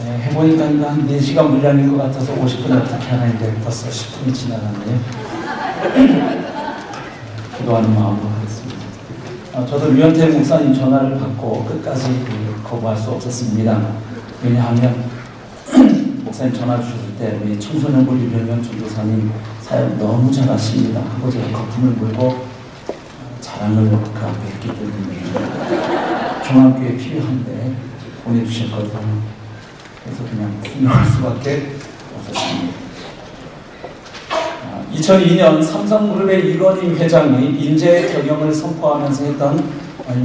해보니까 한 4시간 분량일 것 같아서 50분 어떻게 하는데 벌써 10분이 지나갔네요. 기도하는 마음으로 하겠습니다. 저도 류현태 목사님 전화를 받고 끝까지 거부할 수 없었습니다. 왜냐하면 목사님 전화 주셨을 때 우리 청소년부 류현영 전도사님 사역 너무 잘하십니다 하고 제가 거품을 물고 자랑을 그 앞에 했기 때문에 종합교회 필요한데 보내주셨거든요. 그래서 그냥 순종할 수밖에 없었습니다. 2002년 삼성그룹의 이건희 회장이 인재 경영을 선포하면서 했던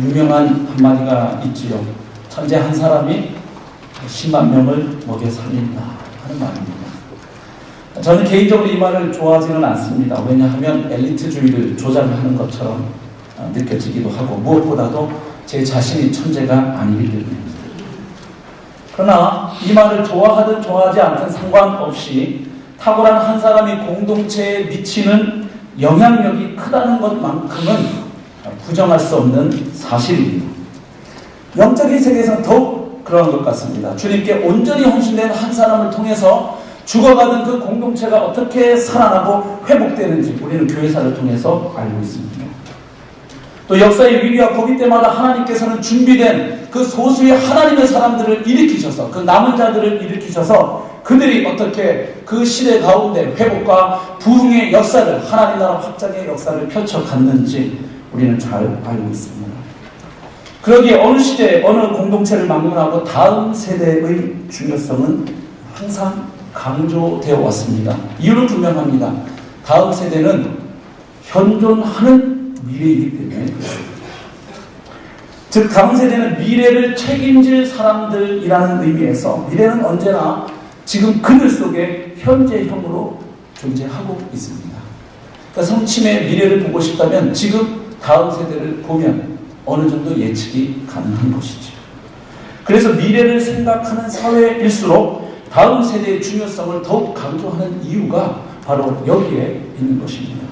유명한 한마디가 있지요. 천재 한 사람이 10만 명을 먹여 살린다 하는 말입니다. 저는 개인적으로 이 말을 좋아하지는 않습니다. 왜냐하면 엘리트주의를 조장하는 것처럼 느껴지기도 하고 무엇보다도 제 자신이 천재가 아니기 때문입니다. 그러나 이 말을 좋아하든 좋아하지 않든 상관없이 탁월한 한 사람이 공동체에 미치는 영향력이 크다는 것만큼은 부정할 수 없는 사실입니다. 영적인 세계에서는 더욱 그런 것 같습니다. 주님께 온전히 헌신된 한 사람을 통해서 죽어가던 그 공동체가 어떻게 살아나고 회복되는지 우리는 교회사를 통해서 알고 있습니다. 또 역사의 위기와 고비 때마다 하나님께서는 준비된 그 소수의 하나님의 사람들을 일으키셔서 그 남은 자들을 일으키셔서 그들이 어떻게 그 시대 가운데 회복과 부흥의 역사를 하나님 나라 확장의 역사를 펼쳐갔는지 우리는 잘 알고 있습니다. 그러기에 어느 시대 어느 공동체를 막론하고 다음 세대의 중요성은 항상 강조되어 왔습니다. 이유는 분명합니다. 다음 세대는 현존하는 미래이기 때문에 그렇습니다. 즉 다음 세대는 미래를 책임질 사람들이라는 의미에서 미래는 언제나 지금 그들 속에 현재형으로 존재하고 있습니다. 그러니까 성침의 미래를 보고 싶다면 지금 다음 세대를 보면 어느 정도 예측이 가능한 것이죠. 그래서 미래를 생각하는 사회일수록 다음 세대의 중요성을 더욱 강조하는 이유가 바로 여기에 있는 것입니다.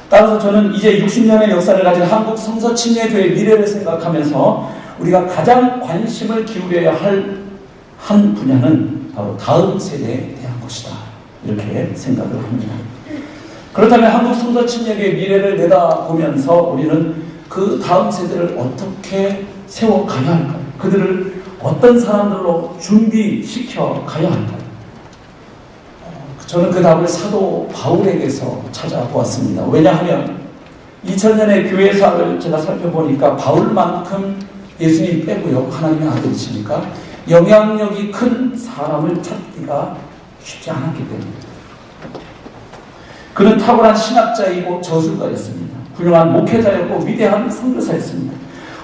따라서 저는 이제 60년의 역사를 가진 한국 성서침례교회의 미래를 생각하면서 우리가 가장 관심을 기울여야 할 한 분야는 바로 다음 세대에 대한 것이다. 이렇게 생각을 합니다. 그렇다면 한국 성서침례교회의 미래를 내다보면서 우리는 그 다음 세대를 어떻게 세워가야 할까요? 그들을 어떤 사람들로 준비시켜 가야 할까요? 저는 그 답을 사도 바울에게서 찾아보았습니다. 왜냐하면 2000년의 교회사를 제가 살펴보니까 바울만큼 예수님 빼고요. 하나님의 아들이시니까 영향력이 큰 사람을 찾기가 쉽지 않았기 때문입니다. 그는 탁월한 신학자이고 저술가였습니다. 훌륭한 목회자였고 위대한 선교사였습니다.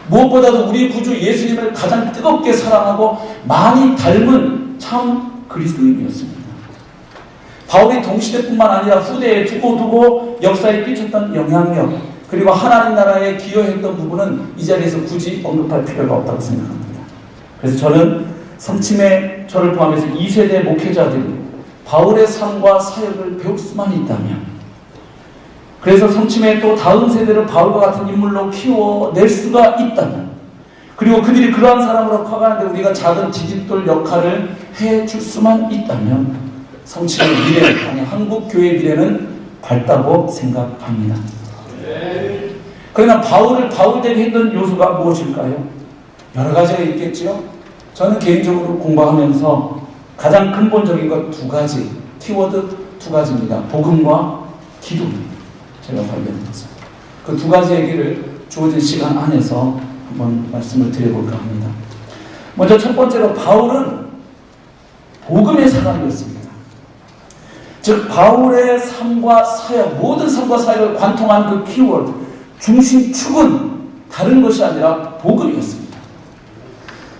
무엇보다도 우리 구주 예수님을 가장 뜨겁게 사랑하고 많이 닮은 참 그리스도인이었습니다. 바울이 동시대뿐만 아니라 후대에 두고두고 역사에 끼쳤던 영향력 그리고 하나님 나라에 기여했던 부분은 이 자리에서 굳이 언급할 필요가 없다고 생각합니다. 그래서 저는 성침의 저를 포함해서 2세대 목회자들이 바울의 삶과 사역을 배울 수만 있다면 그래서 성침의 또 다음 세대를 바울과 같은 인물로 키워낼 수가 있다면 그리고 그들이 그러한 사람으로 커가는데 우리가 작은 디딤돌 역할을 해줄 수만 있다면 성침의 미래, 아니 한국교회의 미래는 밝다고 생각합니다. 그러나 바울을 바울되게 했던 요소가 무엇일까요? 여러 가지가 있겠죠. 저는 개인적으로 공부하면서 가장 근본적인 것 두 가지, 키워드 두 가지입니다. 복음과 기도입니다. 제가 발견했습니다. 그 두 가지 얘기를 주어진 시간 안에서 한번 말씀을 드려볼까 합니다. 먼저 첫 번째로 바울은 복음의 사람이었습니다. 즉 바울의 삶과 사역, 모든 삶과 사역을 관통한 그 키워드, 중심축은 다른 것이 아니라 복음이었습니다.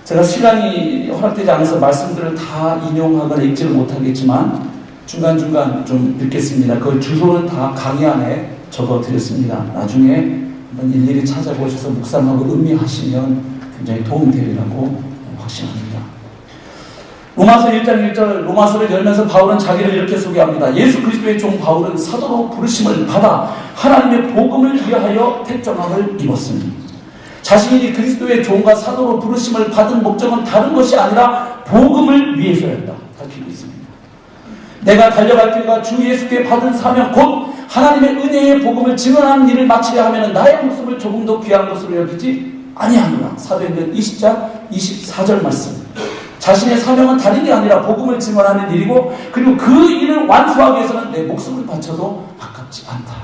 제가 시간이 허락되지 않아서 말씀들을 다 인용하거나 읽지를 못하겠지만 중간중간 좀 읽겠습니다. 그 주소는 다 강의 안에 적어드렸습니다. 나중에 한번 일일이 찾아보셔서 묵상하고 음미하시면 굉장히 도움되리라고 확신합니다. 로마서 1장 1절 로마서를 열면서 바울은 자기를 이렇게 소개합니다. 예수 그리스도의 종 바울은 사도로 부르심을 받아 하나님의 복음을 위하여 택정함을 입었습니다. 자신이 그리스도의 종과 사도로 부르심을 받은 목적은 다른 것이 아니라 복음을 위해서였다. 밝히고 있습니다. 내가 달려갈 길과 주 예수께 받은 사명 곧 하나님의 은혜의 복음을 증언하는 일을 마치려 하면 나의 목숨을 조금 더 귀한 것으로 여기지 아니하노라. 사도행전 20장 24절 말씀. 자신의 사명은 다른 게 아니라 복음을 증언하는 일이고 그리고 그 일을 완수하기 위해서는 내 목숨을 바쳐도 아깝지 않다.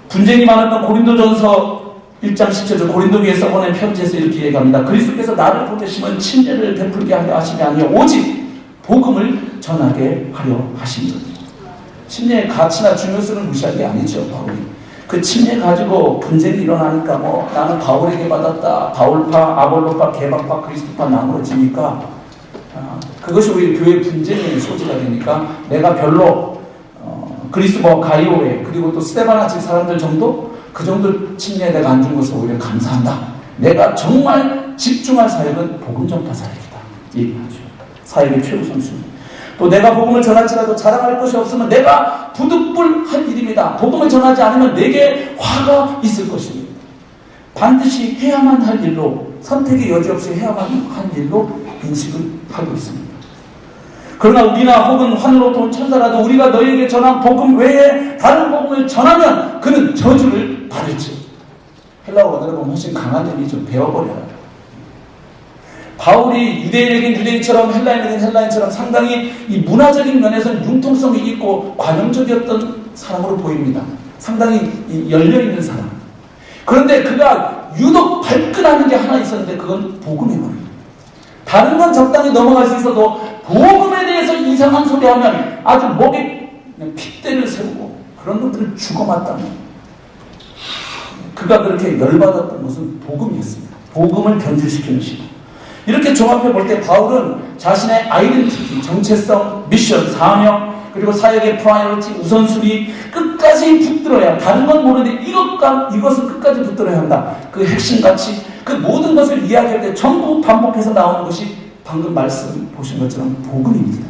분쟁이 많았던 고린도전서 1장 10절 고린도교에서 보낸 편지에서 이렇게 얘기합니다. 그리스도께서 나를 보내심은 침례를 베풀게 하려 하심이 아니요 오직 복음을 전하게 하려 하심이다. 침례의 가치나 중요성을 무시한 게 아니죠. 바울이. 그 침례 가지고 분쟁이 일어나니까 뭐 나는 바울에게 받았다. 바울파, 아볼로파, 개박파, 그리스도파 나누어지니까 그것이 우리 교회 분쟁의 소지가 되니까 내가 별로 그리스도와 가이오에 그리고 또 스데바나 집 사람들 정도 그 정도 침례에 내가 안 준 것을 오히려 감사한다. 내가 정말 집중할 사역은 복음 전파 사역이다. 얘기하죠. 사역의 최우선순위. 또 내가 복음을 전할지라도 자랑할 것이 없으면 내가 부득불할 일입니다. 복음을 전하지 않으면 내게 화가 있을 것입니다. 반드시 해야만 할 일로 선택의 여지 없이 해야만 할 일로 인식을 하고 있습니다. 그러나 우리나 혹은 하늘로부터 온 천사라도 우리가 너희에게 전한 복음 외에 다른 복음을 전하면 그는 저주를 받을지. 헬라어 언어를 보면 훨씬 강한 의미 좀 배워버려요. 바울이 유대인에겐 유대인처럼 헬라인에겐 헬라인처럼 상당히 이 문화적인 면에서는 융통성이 있고 관용적이었던 사람으로 보입니다. 상당히 열려있는 사람. 그런데 그가 유독 발끈하는 게 하나 있었는데 그건 복음이거든요. 다른 건 적당히 넘어갈 수 있어도 복음에 대해서 이상한 소리 하면 아주 목에 핏대를 세우고 그런 것들을 죽어맞다는 그가 그렇게 열받았던 것은 복음이었습니다. 복음을 변질시키는 시간. 이렇게 종합해 볼 때 바울은 자신의 아이덴티티, 정체성, 미션, 사명, 그리고 사역의 프라이어리티, 우선순위 끝까지 붙들어야 다른 건 모르는데 이것은 끝까지 붙들어야 한다. 그 핵심 가치, 그 모든 것을 이야기할 때 전부 반복해서 나오는 것이 방금 말씀 보신 것처럼 복음입니다.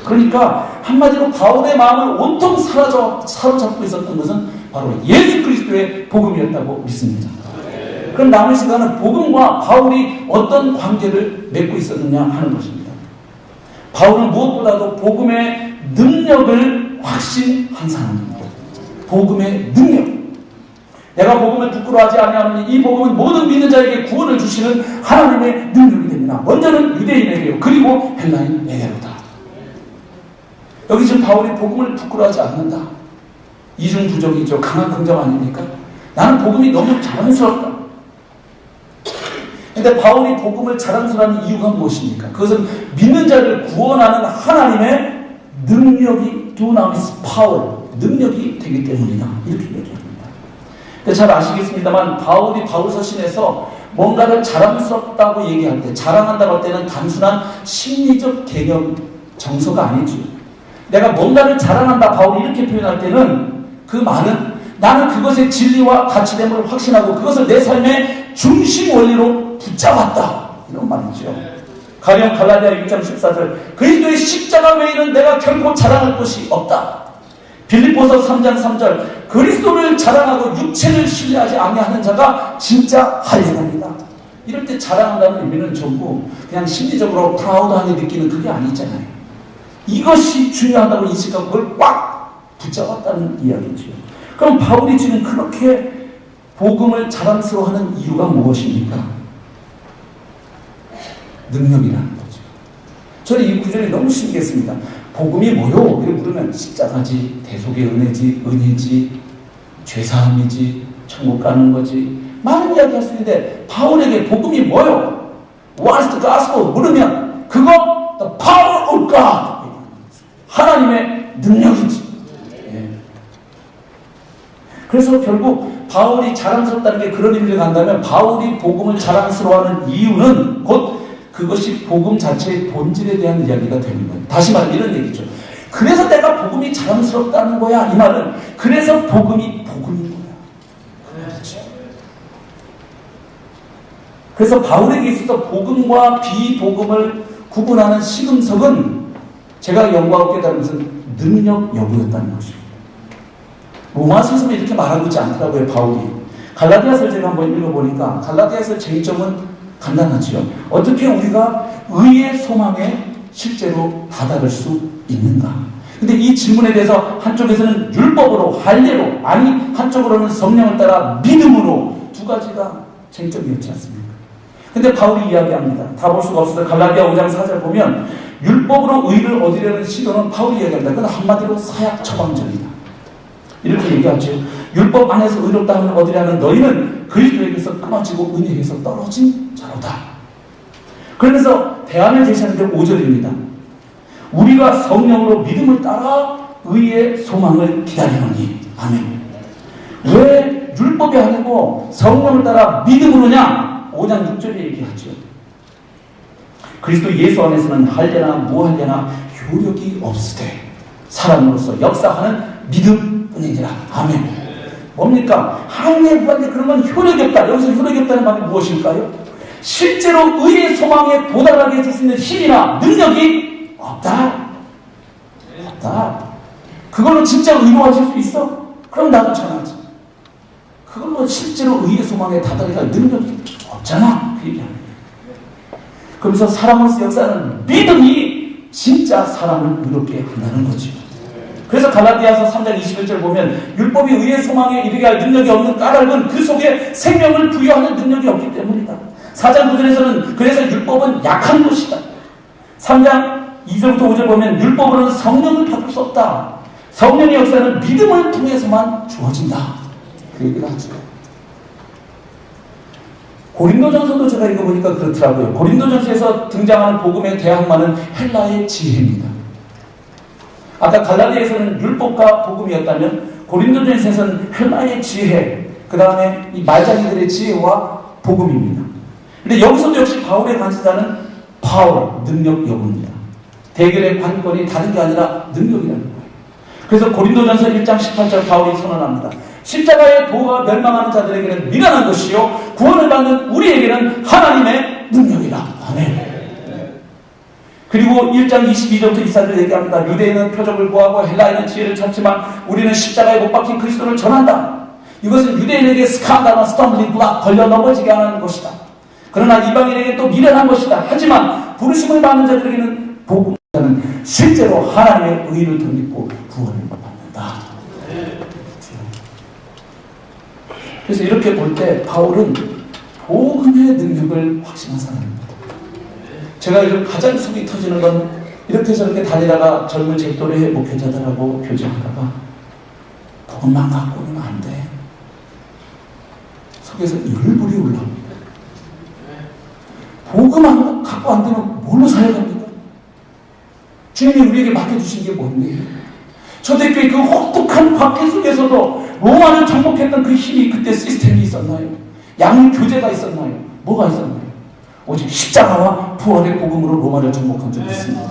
그러니까 한마디로 바울의 마음을 온통 사로잡고 있었던 것은 바로 예수 그리스도의 복음이었다고 믿습니다. 그럼 남은 시간은 복음과 바울이 어떤 관계를 맺고 있었느냐 하는 것입니다. 바울은 무엇보다도 복음의 능력을 확신한 사람입니다. 복음의 능력. 내가 복음을 부끄러워하지 아니하노니 이 복음은 모든 믿는 자에게 구원을 주시는 하나님의 능력이 됩니다. 먼저는 유대인에게요. 그리고 헬라인에게로다. 여기 지금 바울이 복음을 부끄러워하지 않는다. 이중부족이죠. 강한 긍정 아닙니까? 나는 복음이 너무 자랑스럽다. 근데 바울이 복음을 자랑스러워하는 이유가 무엇입니까? 그것은 믿는 자를 구원하는 하나님의 능력이 두나미스 파워, 능력이 되기 때문이다. 이렇게 얘기합니다. 근데 잘 아시겠습니다만 바울이 바울서신에서 뭔가를 자랑스럽다고 얘기할 때, 자랑한다고 할 때는 단순한 심리적 개념 정서가 아니죠. 내가 뭔가를 자랑한다 바울이 이렇게 표현할 때는 그 말은 나는 그것의 진리와 가치됨을 확신하고 그것을 내 삶의 중심 원리로 붙잡았다. 이런 말이죠. 가령 갈라디아 6장 14절 그리스도의 십자가 외에는 내가 결코 자랑할 것이 없다. 빌립보서 3장 3절 그리스도를 자랑하고 육체를 신뢰하지 아니하는 자가 진짜 할례합니다. 이럴 때 자랑한다는 의미는 전부 그냥 심리적으로 프라우드하게 느끼는 그게 아니잖아요. 이것이 중요하다고 인식하고 그걸 꽉 붙잡았다는 이야기죠. 그럼 바울이 지금 그렇게 복음을 자랑스러워하는 이유가 무엇입니까? 능력이라는 거죠. 저는 이 구절이 너무 신기했습니다. 복음이 뭐요? 이렇게 물으면 십자가지, 대속의 은혜지, 은혜지, 죄사함이지, 천국 가는 거지 많은 이야기 할 수 있는데 바울에게 복음이 뭐요? What is the gospel? 물으면 그거 the power of God 하나님의 능력이지. 예. 그래서 결국 바울이 자랑스럽다는 게 그런 의미를 간다면 바울이 복음을 자랑스러워하는 이유는 곧 그것이 복음 자체의 본질에 대한 이야기가 되는 거예요. 다시 말하면 이런 얘기죠. 그래서 내가 복음이 자랑스럽다는 거야. 이 말은 그래서 복음인 거야. 그렇죠. 그래서 바울에게 있어서 복음과 비복음을 구분하는 시금석은 제가 연구하고 깨달은 것은 능력 여부였다는 것입니다. 로마서에서는 이렇게 말하고 있지 않더라고요. 바울이. 갈라디아서를 제가 한번 읽어보니까 갈라디아서 쟁점은 간단하지요. 어떻게 우리가 의의 소망에 실제로 다다를 수 있는가? 근데 이 질문에 대해서 한쪽에서는 율법으로, 할례로, 아니 한쪽으로는 성령을 따라 믿음으로, 두 가지가 쟁점이었지 않습니까? 근데 바울이 이야기합니다. 다 볼 수가 없어서 갈라디아 5장 4절 보면 율법으로 의를 얻으려는 시도는 바울이 이야기합니다. 그건 한마디로 사약 처방전이다. 이렇게 얘기하죠. 율법 안에서 의롭다 하면 얻으려는 너희는 그리스도에게서 끊어지고 은혜에서 떨어진 자로다. 그러면서 대안을 제시하는데 5절입니다. 우리가 성령으로 믿음을 따라 의의 소망을 기다리노니. 아멘. 왜 율법이 아니고 성령을 따라 믿음으로냐? 5장 6절에 얘기하죠. 그리스도 예수 안에서는 할례나 무할례나 효력이 없으되 사람으로서 역사하는 믿음뿐이니라. 아멘. 뭡니까? 할례, 무할례 그런 건 효력이 없다. 여기서 효력이 없다는 말이 무엇일까요? 실제로 의의 소망에 도달하게 해줄 수 있는 힘이나 능력이 없다. 없다. 그걸로 진짜 의로워질 수 있어? 그럼 나도 전하지. 그걸로 실제로 의의 소망에 다다리갈 능력이 없잖아. 그 얘기합니다. 그러면서 사람으로서 역사하는 믿음이 진짜 사람을 의롭게 한다는 거죠. 그래서 갈라디아서 3장 21절 보면 율법이 의의 소망에 이르게 할 능력이 없는 까닭은 그 속에 생명을 부여하는 능력이 없기 때문이다. 4장 9절에서는 그래서 율법은 약한 것이다. 3장 2절부터 5절 보면 율법으로는 성령을 받을 수 없다. 성령의 역사는 믿음을 통해서만 주어진다. 그 얘기를 하죠. 고린도전서도 제가 읽어보니까 그렇더라고요. 고린도전서에서 등장하는 복음의 대항마는 헬라의 지혜입니다. 아까 갈라디아에서는 율법과 복음이었다면 고린도전서에서는 헬라의 지혜, 그 다음에 이 말자기들의 지혜와 복음입니다. 근데 여기서도 역시 바울의 관심사는 파워, 능력 여부입니다. 대결의 관건이 다른 게 아니라 능력이라는 거예요. 그래서 고린도전서 1장 18절 바울이 선언합니다. 십자가의 도가 멸망하는 자들에게는 미련한 것이요 구원을 받는 우리에게는 하나님의 능력이다. 아멘. 그리고 1장 22절부터 24절 얘기합니다. 유대인은 표적을 구하고 헬라인은 지혜를 찾지만 우리는 십자가에 못 박힌 그리스도를 전한다. 이것은 유대인에게 스칸달과 스톰블링 블락 걸려 넘어지게 하는 것이다. 그러나 이방인에게 또 미련한 것이다. 하지만 부르심을 받는 자들에게는 복음은 실제로 하나님의 의를 덧입고 구원을 받는다. 그래서 이렇게 볼 때 바울은 복음의 능력을 확신한 사람입니다. 제가 요즘 가장 속이 터지는 건 이렇게 저렇게 다니다가 젊은 제 또래 목회자들하고 교제하다가 복음만 갖고는 안 돼. 속에서 열불이 올라옵니다. 복음만 갖고 안 되면 뭘로 살아갑니까? 주님이 우리에게 맡겨주신 게 뭔데요? 초대교회 그 혹독한 박해 속에서도 로마를 정복했던 그 힘이 그때 시스템이 있었나요? 양교제가 있었나요? 뭐가 있었나요? 오직 십자가와 부활의 복음으로 로마를 정복한 적이 있습니다.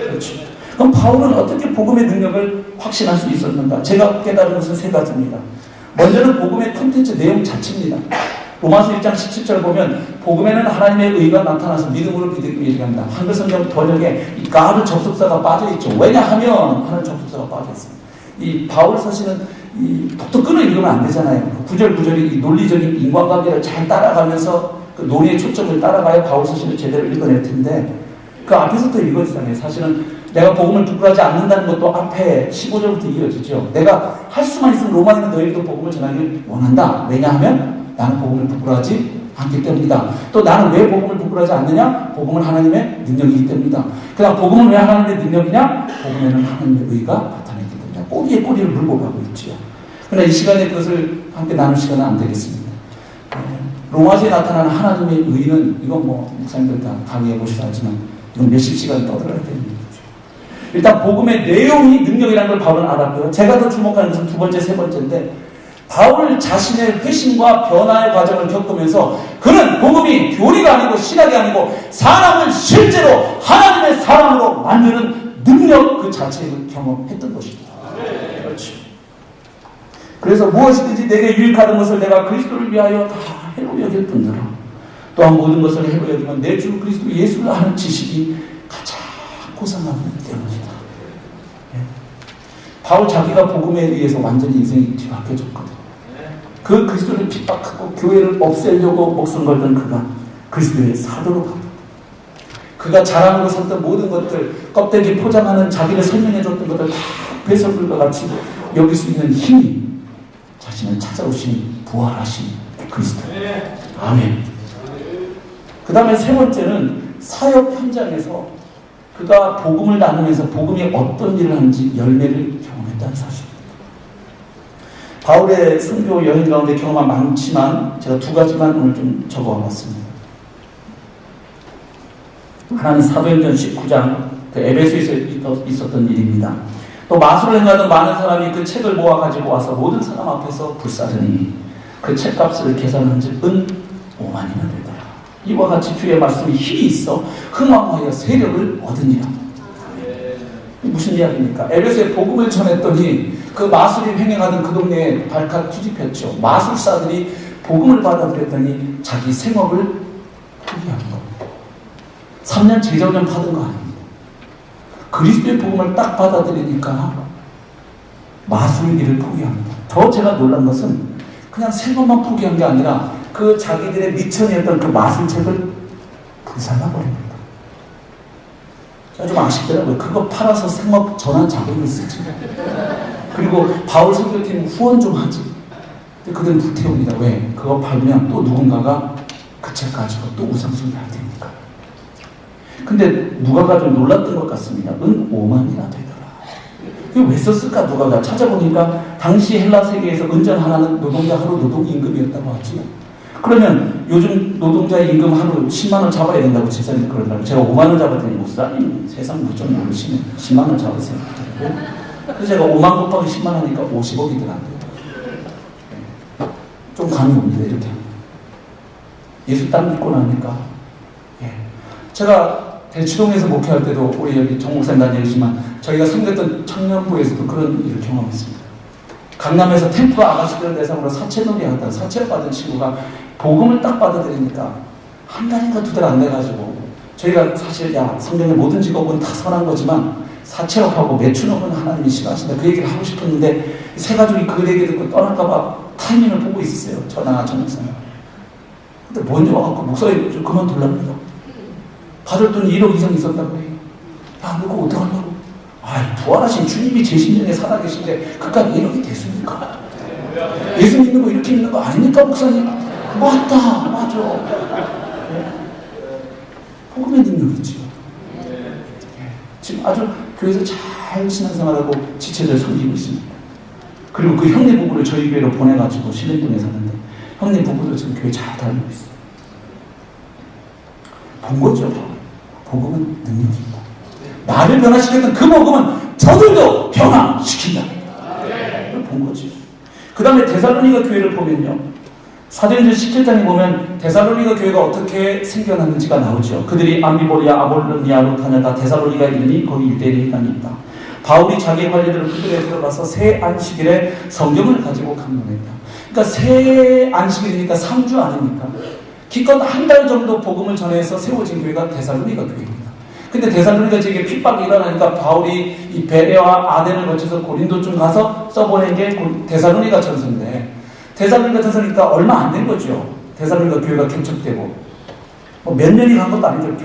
그렇죠. 그럼 바울은 어떻게 복음의 능력을 확신할 수 있었는가? 제가 깨달은 것은 세 가지입니다. 먼저는 복음의 콘텐츠 내용 자체입니다. 로마서 1장 17절 보면 복음에는 하나님의 의가 나타나서 믿음으로 믿음을 얘기합니다. 한글 성경 번역에 이 가를 접속사가 빠져있죠. 왜냐하면 하는 접속사가 빠져있습니다. 이 바울 서신은 이 톡톡 끊어 읽으면 안 되잖아요. 구절구절이 이 논리적인 인과관계를 잘 따라가면서 그 논의의 초점을 따라가야 바울 서신을 제대로 읽어낼 텐데 그 앞에서부터 읽어지잖아요. 사실은 내가 복음을 부끄러워하지 않는다는 것도 앞에 15절부터 이어지죠. 내가 할 수만 있으면 로마에 있는 너희들도 복음을 전하길 원한다. 왜냐하면 나는 복음을 부끄러워하지 않기 때문이다. 또 나는 왜 복음을 부끄러워하지 않느냐? 복음은 하나님의 능력이기 때문이다. 그 다음 복음은 왜 하나님의 능력이냐? 복음에는 하나님의 의가 나타나기 때문이다. 꼬리에 꼬리를 물고 가고 있지요. 그러나 이 시간에 그것을 함께 나눌 시간은 안 되겠습니다. 로마서에 나타나는 하나님의 의는 이건 뭐 목사님들 다 강의해 보시다 하지만 이건 몇십 시간 떠들어야 되는 거죠. 일단 복음의 내용이 능력이라는 걸 바울은 알았고요. 제가 더 주목하는 것은 두 번째, 세 번째인데 바울 자신의 회심과 변화의 과정을 겪으면서 그는 복음이 교리가 아니고 신학이 아니고 사람을 실제로 하나님의 사람으로 만드는 능력 그 자체를 경험했던 것입니다. 그렇죠. 그래서 무엇이든지 내게 유익하는 것을 내가 그리스도를 위하여 다 해로 여길 뿐더러 또한 모든 것을 해로 여기면 내 주 그리스도 예수를 아는 지식이 가장 고상하기 때문이다. 바울 자기가 복음에 의해서 완전히 인생이 뒤바뀌어졌거든. 그 그리스도를 핍박하고 교회를 없애려고 목숨 걸던 그가 그리스도의 사도로 바뀌었다. 그가 자랑으로 삼던 모든 것들, 껍데기 포장하는 자기를 설명해줬던 것들 다 배설물과 같이 여길 수 있는 힘이 자신을 찾아오신 부활하신 그리스도. 아멘. 그 다음에 세 번째는 사역 현장에서 그가 복음을 나누면서 복음이 어떤 일을 하는지 열매를 경험했다는 사실입니다. 바울의 선교 여행 가운데 경험한 많지만 제가 두 가지만 오늘 좀 적어봤습니다. 하나는 사도행전 19장 그 에베소에서 있었던 일입니다. 또 마술을 행하던 많은 사람이 그 책을 모아 가지고 와서 모든 사람 앞에서 불사르니 그 책값을 계산한즉 은 5만이나 되더라. 이와 같이 주의 말씀이 힘이 있어 흥왕하여 세력을 얻으니라. 무슨 이야기입니까? 에베소에 복음을 전했더니 그 마술이 횡행하던 그 동네에 발칵 뒤집혔죠. 마술사들이 복음을 받아들였더니 자기 생업을 포기한 겁니다. 3년 재정년 받은 거 아닙니다. 그리스도의 복음을 딱 받아들이니까 마술 일을 포기합니다. 더 제가 놀란 것은 그냥 생업만 포기한 게 아니라 그 자기들의 미천이었던 그 마술책을 불살라버립니다. 좀 아쉽더라고요. 그거 팔아서 생업 전환 자금을 쓰지. 그리고 바울 선교팀 후원 좀 하지. 근데 그들은 불태웁니다. 왜? 그거 팔면 또 누군가가 그 책 가지고 또 우상숭배 할 테니까. 근데 누가가 좀 놀랐던 것 같습니다. 은 5만이나 되더라. 이거 왜 썼을까? 누가가 찾아보니까 당시 헬라 세계에서 은전 하나는 노동자 하루 노동 임금이었다고 하지. 그러면 요즘 노동자의 임금 하루 10만 원 잡아야 된다고 집사님 그러더라고요. 제가 5만 원 잡았더니 목사님 세상 무좀 모르시네. 10만 원 잡으세요. 그래서 제가 5만 곱하기 10만 하니까 50억이더라고요. 좀 감이 옵니다. 이렇게. 예수 딱 믿고 나니까. 예. 제가 대치동에서 목회할 때도 우리 여기 정 목사님 다니시지만 저희가 섬겼던 청년부에서도 그런 일을 경험했습니다. 강남에서 템프 아가씨들 대상으로 사채놀이 하다가 사채를 받은 친구가 복음을 딱 받아들이니까 한 달인가 두 달 안 돼가지고 저희가 사실 성경의 모든 직업은 다 선한 거지만 사채업하고 매춘업은 하나님이 싫어하신다 그 얘기를 하고 싶었는데 세 가족이 그 얘기 듣고 떠날까봐 타이밍을 보고 있었어요. 저나 정 목사님. 근데 먼저 와갖고 목사님 좀 그만둘랍니다. 받을 돈이 1억 이상 있었다고 해요. 야, 너 그거 어떡하려고? 부활하신 주님이 제 심령에 살아계신데 그깟 1억이 됐습니까? 예수 믿는 거 이렇게 믿는 거 아닙니까, 목사님? 맞다, 맞아. 네. 복음의 능력이지요. 네. 지금 아주 교회에서 잘 신앙생활하고 지체들 섬기고 있습니다. 그리고 그 형네 부부를 저희 교회로 보내가지고 신림동에 사는데 형네 부부도 지금 교회 잘 다니고 있어요. 본 거죠. 복음은 능력입니다. 나를 변화시켰던 그 복음은 저들도 변화시킨다. 본 거지. 그 다음에 데살로니가 교회를 보면요. 사도행전 17장에 보면 데살로니가 교회가 어떻게 생겨났는지가 나오죠. 그들이 암비보리아 아볼로니아로 다녀다 데살로니가에 이르니 거기 유대인이 있다. 바울이 자기 관리들을 그들에 들어가서 새 안식일에 성경을 가지고 강론했다. 그러니까 새 안식일이니까 3주 아닙니까? 기껏 한 달 정도 복음을 전해서 세워진 교회가 데살로니가 교회입니다. 근데 데살로니가 지금 핍박이 일어나니까 바울이 이 베레와 아덴을 거쳐서 고린도쯤 가서 써보낸 게 데살로니가 전서인데 데살로니가 전서니까 얼마 안 된 거죠. 데살로니가 교회가 개척되고 몇 년이 간 것도 아니죠.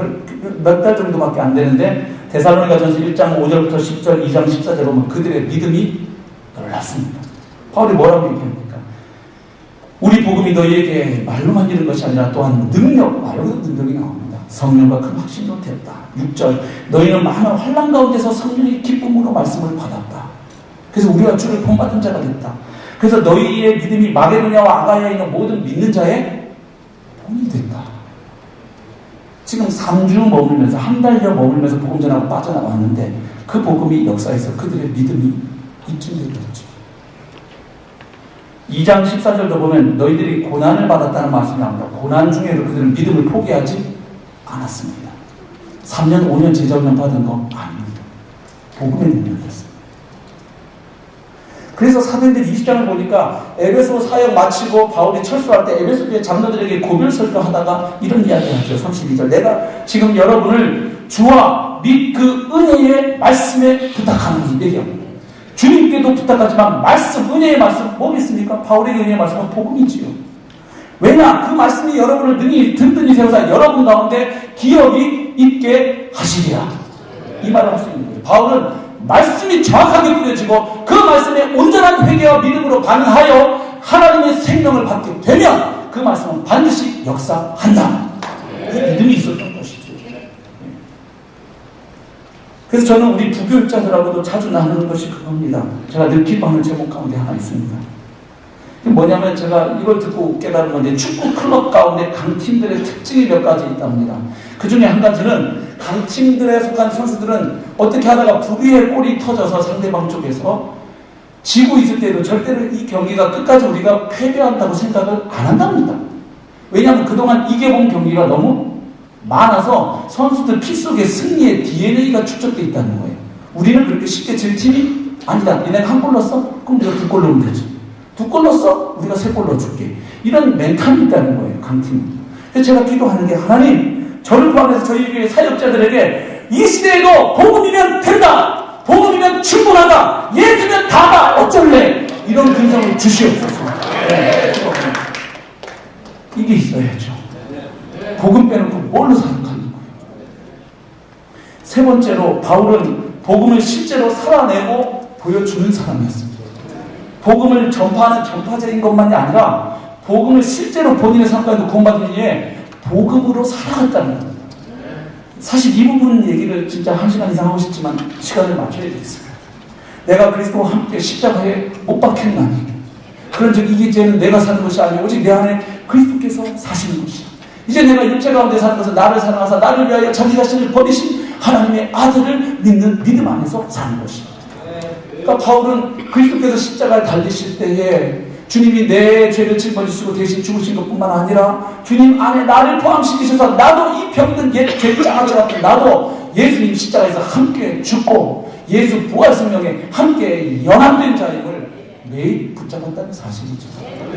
몇 달 정도밖에 안 되는데 데살로니가 전서 1장 5절부터 10절, 2장 14절 보면 그들의 믿음이 놀랐습니다. 바울이 뭐라고 얘기합니까? 우리 복음이 너희에게 말로만 이른 것이 아니라 또한 능력, 여기서 능력이 나옵니다. 성령과 큰 확신으로 되었다. 6절, 너희는 많은 환난 가운데서 성령의 기쁨으로 말씀을 받았다. 그래서 우리가 주를 본받은 자가 됐다. 그래서 너희의 믿음이 마게도냐와 아가야에 있는 모든 믿는 자의 본이 됐다. 지금 3주 머물면서 한 달여 머물면서 복음 전하고 빠져나왔는데 그 복음이 역사에서 그들의 믿음이 입증되었죠. 2장 14절도 보면 너희들이 고난을 받았다는 말씀이 나옵니다. 고난 중에도 그들은 믿음을 포기하지 않았습니다. 3년, 5년 재정년 받은 거 아닙니다. 복음의 능력이었습니다. 그래서 사도행전 20장을 보니까 에베소 사역 마치고 바울이 철수할 때 에베소 교회 장로들에게 고별 설교하다가 이런 이야기를 하죠. 32절. 내가 지금 여러분을 주와 및 그 은혜의 말씀에 부탁하는 얘기합니다. 주님께도 부탁하지만 말씀, 은혜의 말씀 뭐겠습니까? 바울에게 은혜의 말씀은 복음이지요. 왜냐? 그 말씀이 여러분을 능히 든든히 세우사 여러분 가운데 기억이 있게 하시리라. 이 말을 할 수 있는 거예요. 바울은 말씀이 정확하게 뿌려지고 그 말씀에 온전한 회개와 믿음으로 반응하여 하나님의 생명을 받게 되면 그 말씀은 반드시 역사한다. 이 믿음이 있었던 것이죠. 그래서 저는 우리 부교육자들하고도 자주 나누는 것이 그겁니다. 제가 늘 기뻐하는 제목 가운데 하나 있습니다. 뭐냐면 제가 이걸 듣고 깨달은 건데, 축구 클럽 가운데 강팀들의 특징이 몇 가지 있답니다. 그 중에 한 가지는 강팀들에 속한 선수들은 어떻게 하다가 불의의 골이 터져서 상대방 쪽에서 지고 있을 때도 절대로 이 경기가 끝까지 우리가 패배한다고 생각을 안 한답니다. 왜냐하면 그동안 이겨본 경기가 너무 많아서 선수들 피 속에 승리의 DNA가 축적되어 있다는 거예요. 우리는 그렇게 쉽게 질 팀이 아니다. 니네가 한 골 넣었어? 그럼 우리가 2골 넣으면 되지. 2골 넣었어? 우리가 3골 넣어줄게. 이런 멘탈이 있다는 거예요, 강팀은. 그래서 제가 기도하는 게, 하나님, 저를 포함해서 저희 교회 사역자들에게 이 시대에도 복음이면 된다! 복음이면 충분하다! 예수면 다다! 어쩔래? 이런 근성을 주시옵소서. 네. 이게 있어야죠. 복음 빼놓고 뭘로 살아가는 거예요? 세 번째로, 바울은 복음을 실제로 살아내고 보여주는 사람이었습니다. 복음을 전파하는 전파자인 것만이 아니라 복음을 실제로 본인의 삶 가운데 구원받은 이에 복음으로 살아갔다는 겁니다. 사실 이 부분 얘기를 진짜 1시간 이상 하고 싶지만 시간을 맞춰야 되겠습니다. 내가 그리스도와 함께 십자가에 못 박혔나니 그런 즉 이게 이제는 내가 사는 것이 아니고 오직 내 안에 그리스도께서 사시는 것이야. 이제 내가 육체 가운데 사는 것은 나를 사랑하사 나를 위하여 자기 자신을 버리신 하나님의 아들을 믿는 믿음 안에서 사는 것이야. 그러니까 바울은 그리스도께서 십자가를 달리실 때에 주님이 내 죄를 짊어지시고 대신 죽으신 것뿐만 아니라 주님 안에 나를 포함시키셔서 나도 이 병든 옛 죄장하더라도 나도 예수님 십자가에서 함께 죽고 예수 부활 생명에 함께 연합된 자임을 매일 붙잡았다는 사실이죠.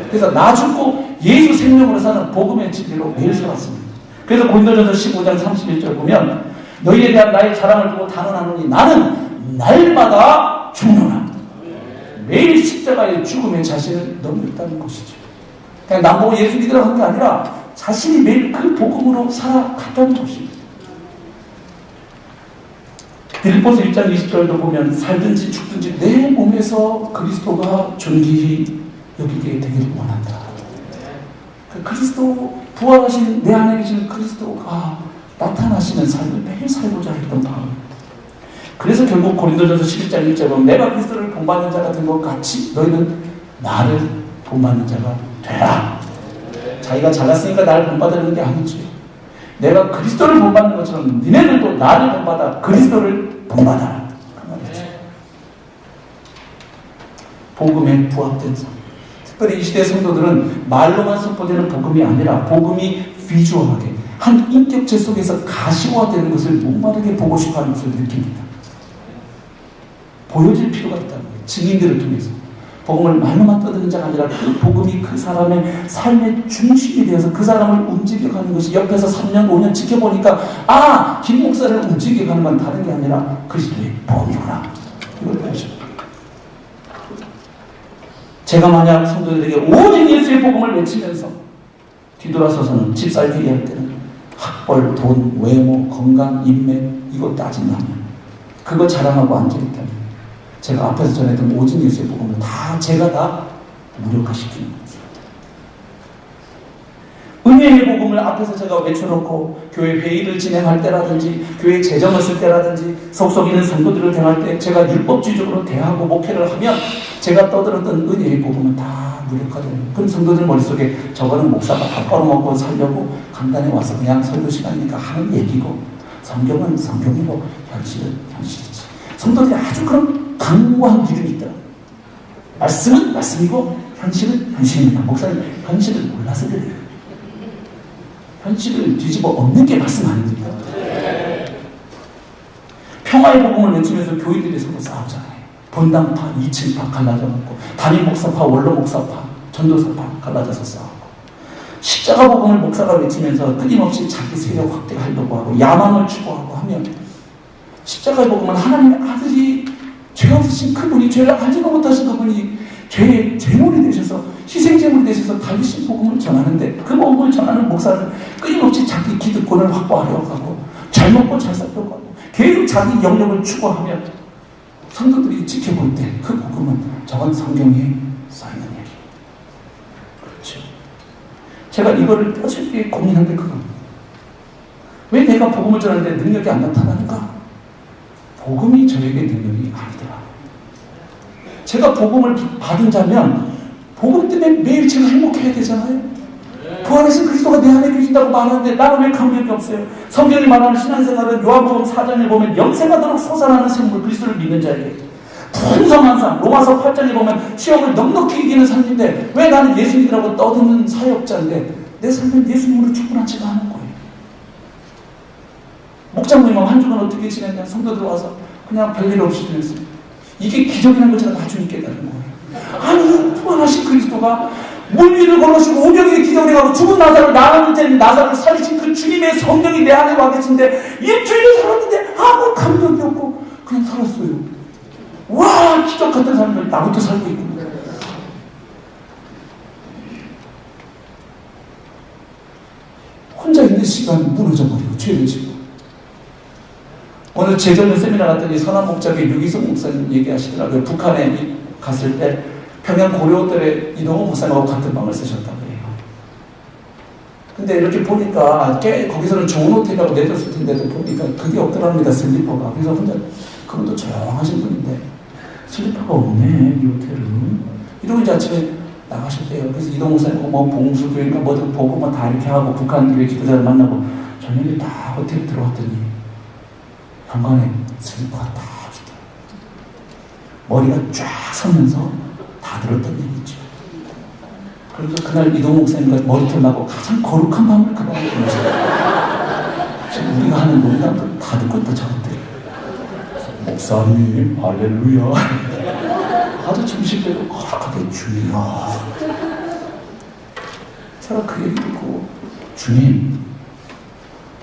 그래서 나 죽고 예수 생명으로 사는 복음의 진리로 매일 살았습니다. 그래서 고린도전서 15장 31절 보면 너희에 대한 나의 자랑을 두고 단언하노니 나는 날마다 죽노라. 매일 십자가의 죽음의 자신을 넘겼다는 것이죠. 그냥 남 보고 예수 믿으라고 한 게 아니라 자신이 매일 그 복음으로 살아갔다는 것입니다. 빌립보서 1장 20절도 보면 살든지 죽든지 내 몸에서 그리스도가 존귀히 여기게 되기를 원한다. 그 그리스도 부활하신 내 안에 계신 그리스도가 나타나시는 삶을 매일 살고자 했던 바울. 그래서 결국 고린도전서 11장 1절에 보면 내가 그리스도를 본받는 자가 된 것 같이 너희는 나를 본받는 자가 되라. 자기가 잘났으니까 나를 본받으려는 게 아니지. 내가 그리스도를 본받는 것처럼 니네들도 나를 본받아 그리스도를 본받아라. 그 말이죠. 복음에 부합된 삶. 특별히 이 시대 성도들은 말로만 선포되는 복음이 아니라 복음이 비주얼하게 한 인격체 속에서 가시화되는 것을 목마르게 보고 싶어하는 것을 느낍니다. 보여질 필요가 있다는 거예요. 증인들을 통해서. 복음을 말로만 떠드는 자가 아니라 그 복음이 그 사람의 삶의 중심이 되어서 그 사람을 움직여가는 것이 옆에서 3년, 5년 지켜보니까 아! 김 목사를 움직여가는 건 다른 게 아니라 그리스도의 복음이구나. 이걸 보여줍니다. 제가 만약 성도들에게 오직 예수의 복음을 외치면서 뒤돌아서서는 집 살기 할 때는 학벌, 돈, 외모, 건강, 인맥 이거 따진다면 그거 자랑하고 앉아있다면 제가 앞에서 전했던 오직 예수의 복음을 제가 다 무력화시키는 거죠. 은혜의 복음을 앞에서 제가 외쳐놓고 교회 회의를 진행할 때라든지 교회 재정을 쓸 때라든지 속속이는 성도들을 대할 때 제가 율법주의적으로 대하고 목회를 하면 제가 떠들었던 은혜의 복음은 다 무력화되는. 그럼 성도들 머릿속에 저거는 목사가 밥 벌어먹고 살려고 강단에 와서 그냥 설교 시간이니까 하는 얘기고 성경은 성경이고 현실은 현실이지. 성도들이 아주 그런 강고한 믿음이 있다. 말씀은 말씀이고 현실은 현실입니다. 목사님 현실을 몰라서 그래요. 현실을 뒤집어 엎는 게 말씀 아닙니까? 평화의 복음을 외치면서 교인들이 서로 싸우잖아요. 본당파, 2층파 갈라져갖고 담임 목사파, 원로 목사파, 전도사파 갈라져서 싸우고 십자가 복음을 목사가 외치면서 끊임없이 자기 세력 확대하려고 하고 야망을 추구하고 하면 십자가의 복음은 하나님의 아들이 죄 없으신 그분이 죄를 알지도 못하신 그분이 죄의 제물이 되셔서 희생제물이 되셔서 달리신 복음을 전하는데 그 복음을 전하는 목사는 끊임없이 자기 기득권을 확보하려고 하고 잘 먹고 잘 살려고 하고 계속 자기 영역을 추구하며 성도들이 지켜볼 때 그 복음은 저건 성경에 써있는 얘기. 그렇죠. 제가 이거를 뼈저리게 고민한 게 그겁니다. 왜 내가 복음을 전하는데 능력이 안 나타나는가? 복음이 저에게 능력이 아니더라. 제가 복음을 받은 자면 복음 때문에 매일 제가 행복해야 되잖아요. 부활하신 그리스도가 내 안에 계신다고 말하는데 나는 왜 감격이 없어요? 성경이 말하는 신앙생활은 요한복음 4장에 보면 영생하도록 솟아나는 생물 그리스도를 믿는 자에게 풍성한 삶, 로마서 8장에 보면 시험을 넉넉히 이기는 삶인데 왜 나는 예수님이라고 떠드는 사역자인데 내 삶은 예수님으로 충분하지가 않은 거예요. 목장모임 한 주간 어떻게 지냈냐? 성도들 와서 그냥 별일 없이 지냈어요. 이게 기적이라는 걸 제가 나중에 깨달은 거예요. 아니 부활하신 그리스도가 물 위를 걸으시고 오병이의 기적을 하고 죽은 나사를 나사를 살리신 그 주님의 성령이 내 안에 와 계신데 일주일을 살았는데 아무 감격이 없고 그냥 살았어요. 와 기적 같은 삶을 나부터 살고 있군요. 혼자 있는 시간 무너져버리고 죄를 지고 오늘 재정년 세미나 갔더니 선한 목장의 유기성 목사님 얘기하시더라고요. 북한에 갔을 때 평양 고려호텔에 이동호 목사님하고 같은 방을 쓰셨다고 해요. 근데 이렇게 보니까 거기서는 좋은 호텔이라고 내줬을 텐데도 보니까 그게 없더랍니다. 슬리퍼가. 그래서 혼자 그분도 조용하신 분인데 슬리퍼가 없네 이 호텔은. 이러고 이제 아침에 나가실 때요. 그래서 이동호 목사님 뭐 봉수교회인가 뭐든 보고 뭐 다 이렇게 하고 북한 교회 지도자를 만나고 저녁에 다 호텔에 들어왔더니 현관에 슬리퍼가 다 주더라고요. 머리가 쫙 서면서 다 들었던 얘기죠. 그래서 그날 이동 목사님과 머리털 나고 가장 거룩한 밤을 그 밤에 보내셨어요. 지금 우리가 하는 농담도 다 듣고 있다 저것들이. 목사님 할렐루야. 아주 중심되고 거룩하게 주여. 제가 그 얘기 듣고 주님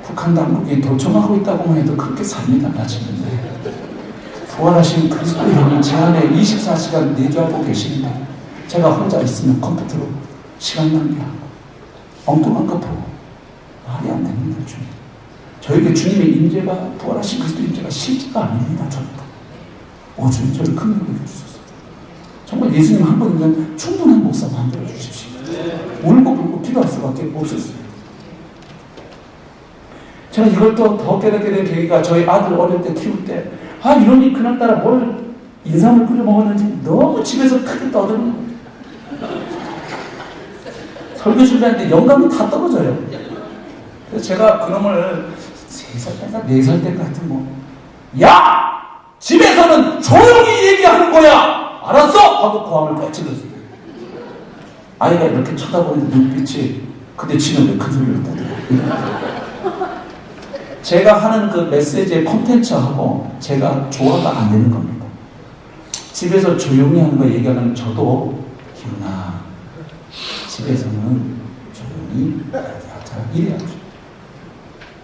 북한 당국이 도청하고 있다고만 해도 그렇게 삶이 달라지는데 부활하신 그리스도의 영이 제 안에 24시간 내주하고 계시는데 제가 혼자 있으면 컴퓨터로 시간 낭비하고 엉뚱한 거 보고 말이 안 됩니다. 주님. 저에게 주님의 임재가 부활하신 그리스도의 임재가 실제가 아닙니다. 저보다. 주님 저를 큰 능력을 주소서. 정말 예수님 한 번이면 충분한 목사 만들어 주십시오. 울고 불고 기도할 수밖에 없었어요. 제가 이걸 또 더 깨닫게 된 계기가 저희 아들 어릴 때 키울 때 이놈이 그날따라 뭘 인삼을 끓여 먹었는지 너무 집에서 크게 떠드는 거예요. 설교 준비하는데 영감이 다 떨어져요. 그래서 제가 그놈을 3살 때인가 4살 때 같은 야! 집에서는 조용히 얘기하는 거야! 알았어? 하고 고함을 꽉 찔렀어요. 아이가 이렇게 쳐다보는데 눈빛이 근데 지는 왜 큰 소리를 떠들어? 제가 하는 그 메시지의 콘텐츠하고 제가 조화가 안 되는 겁니다. 집에서 조용히 하는 거 얘기하면 저도 기훈아 집에서는 조용히 하자 이래야죠.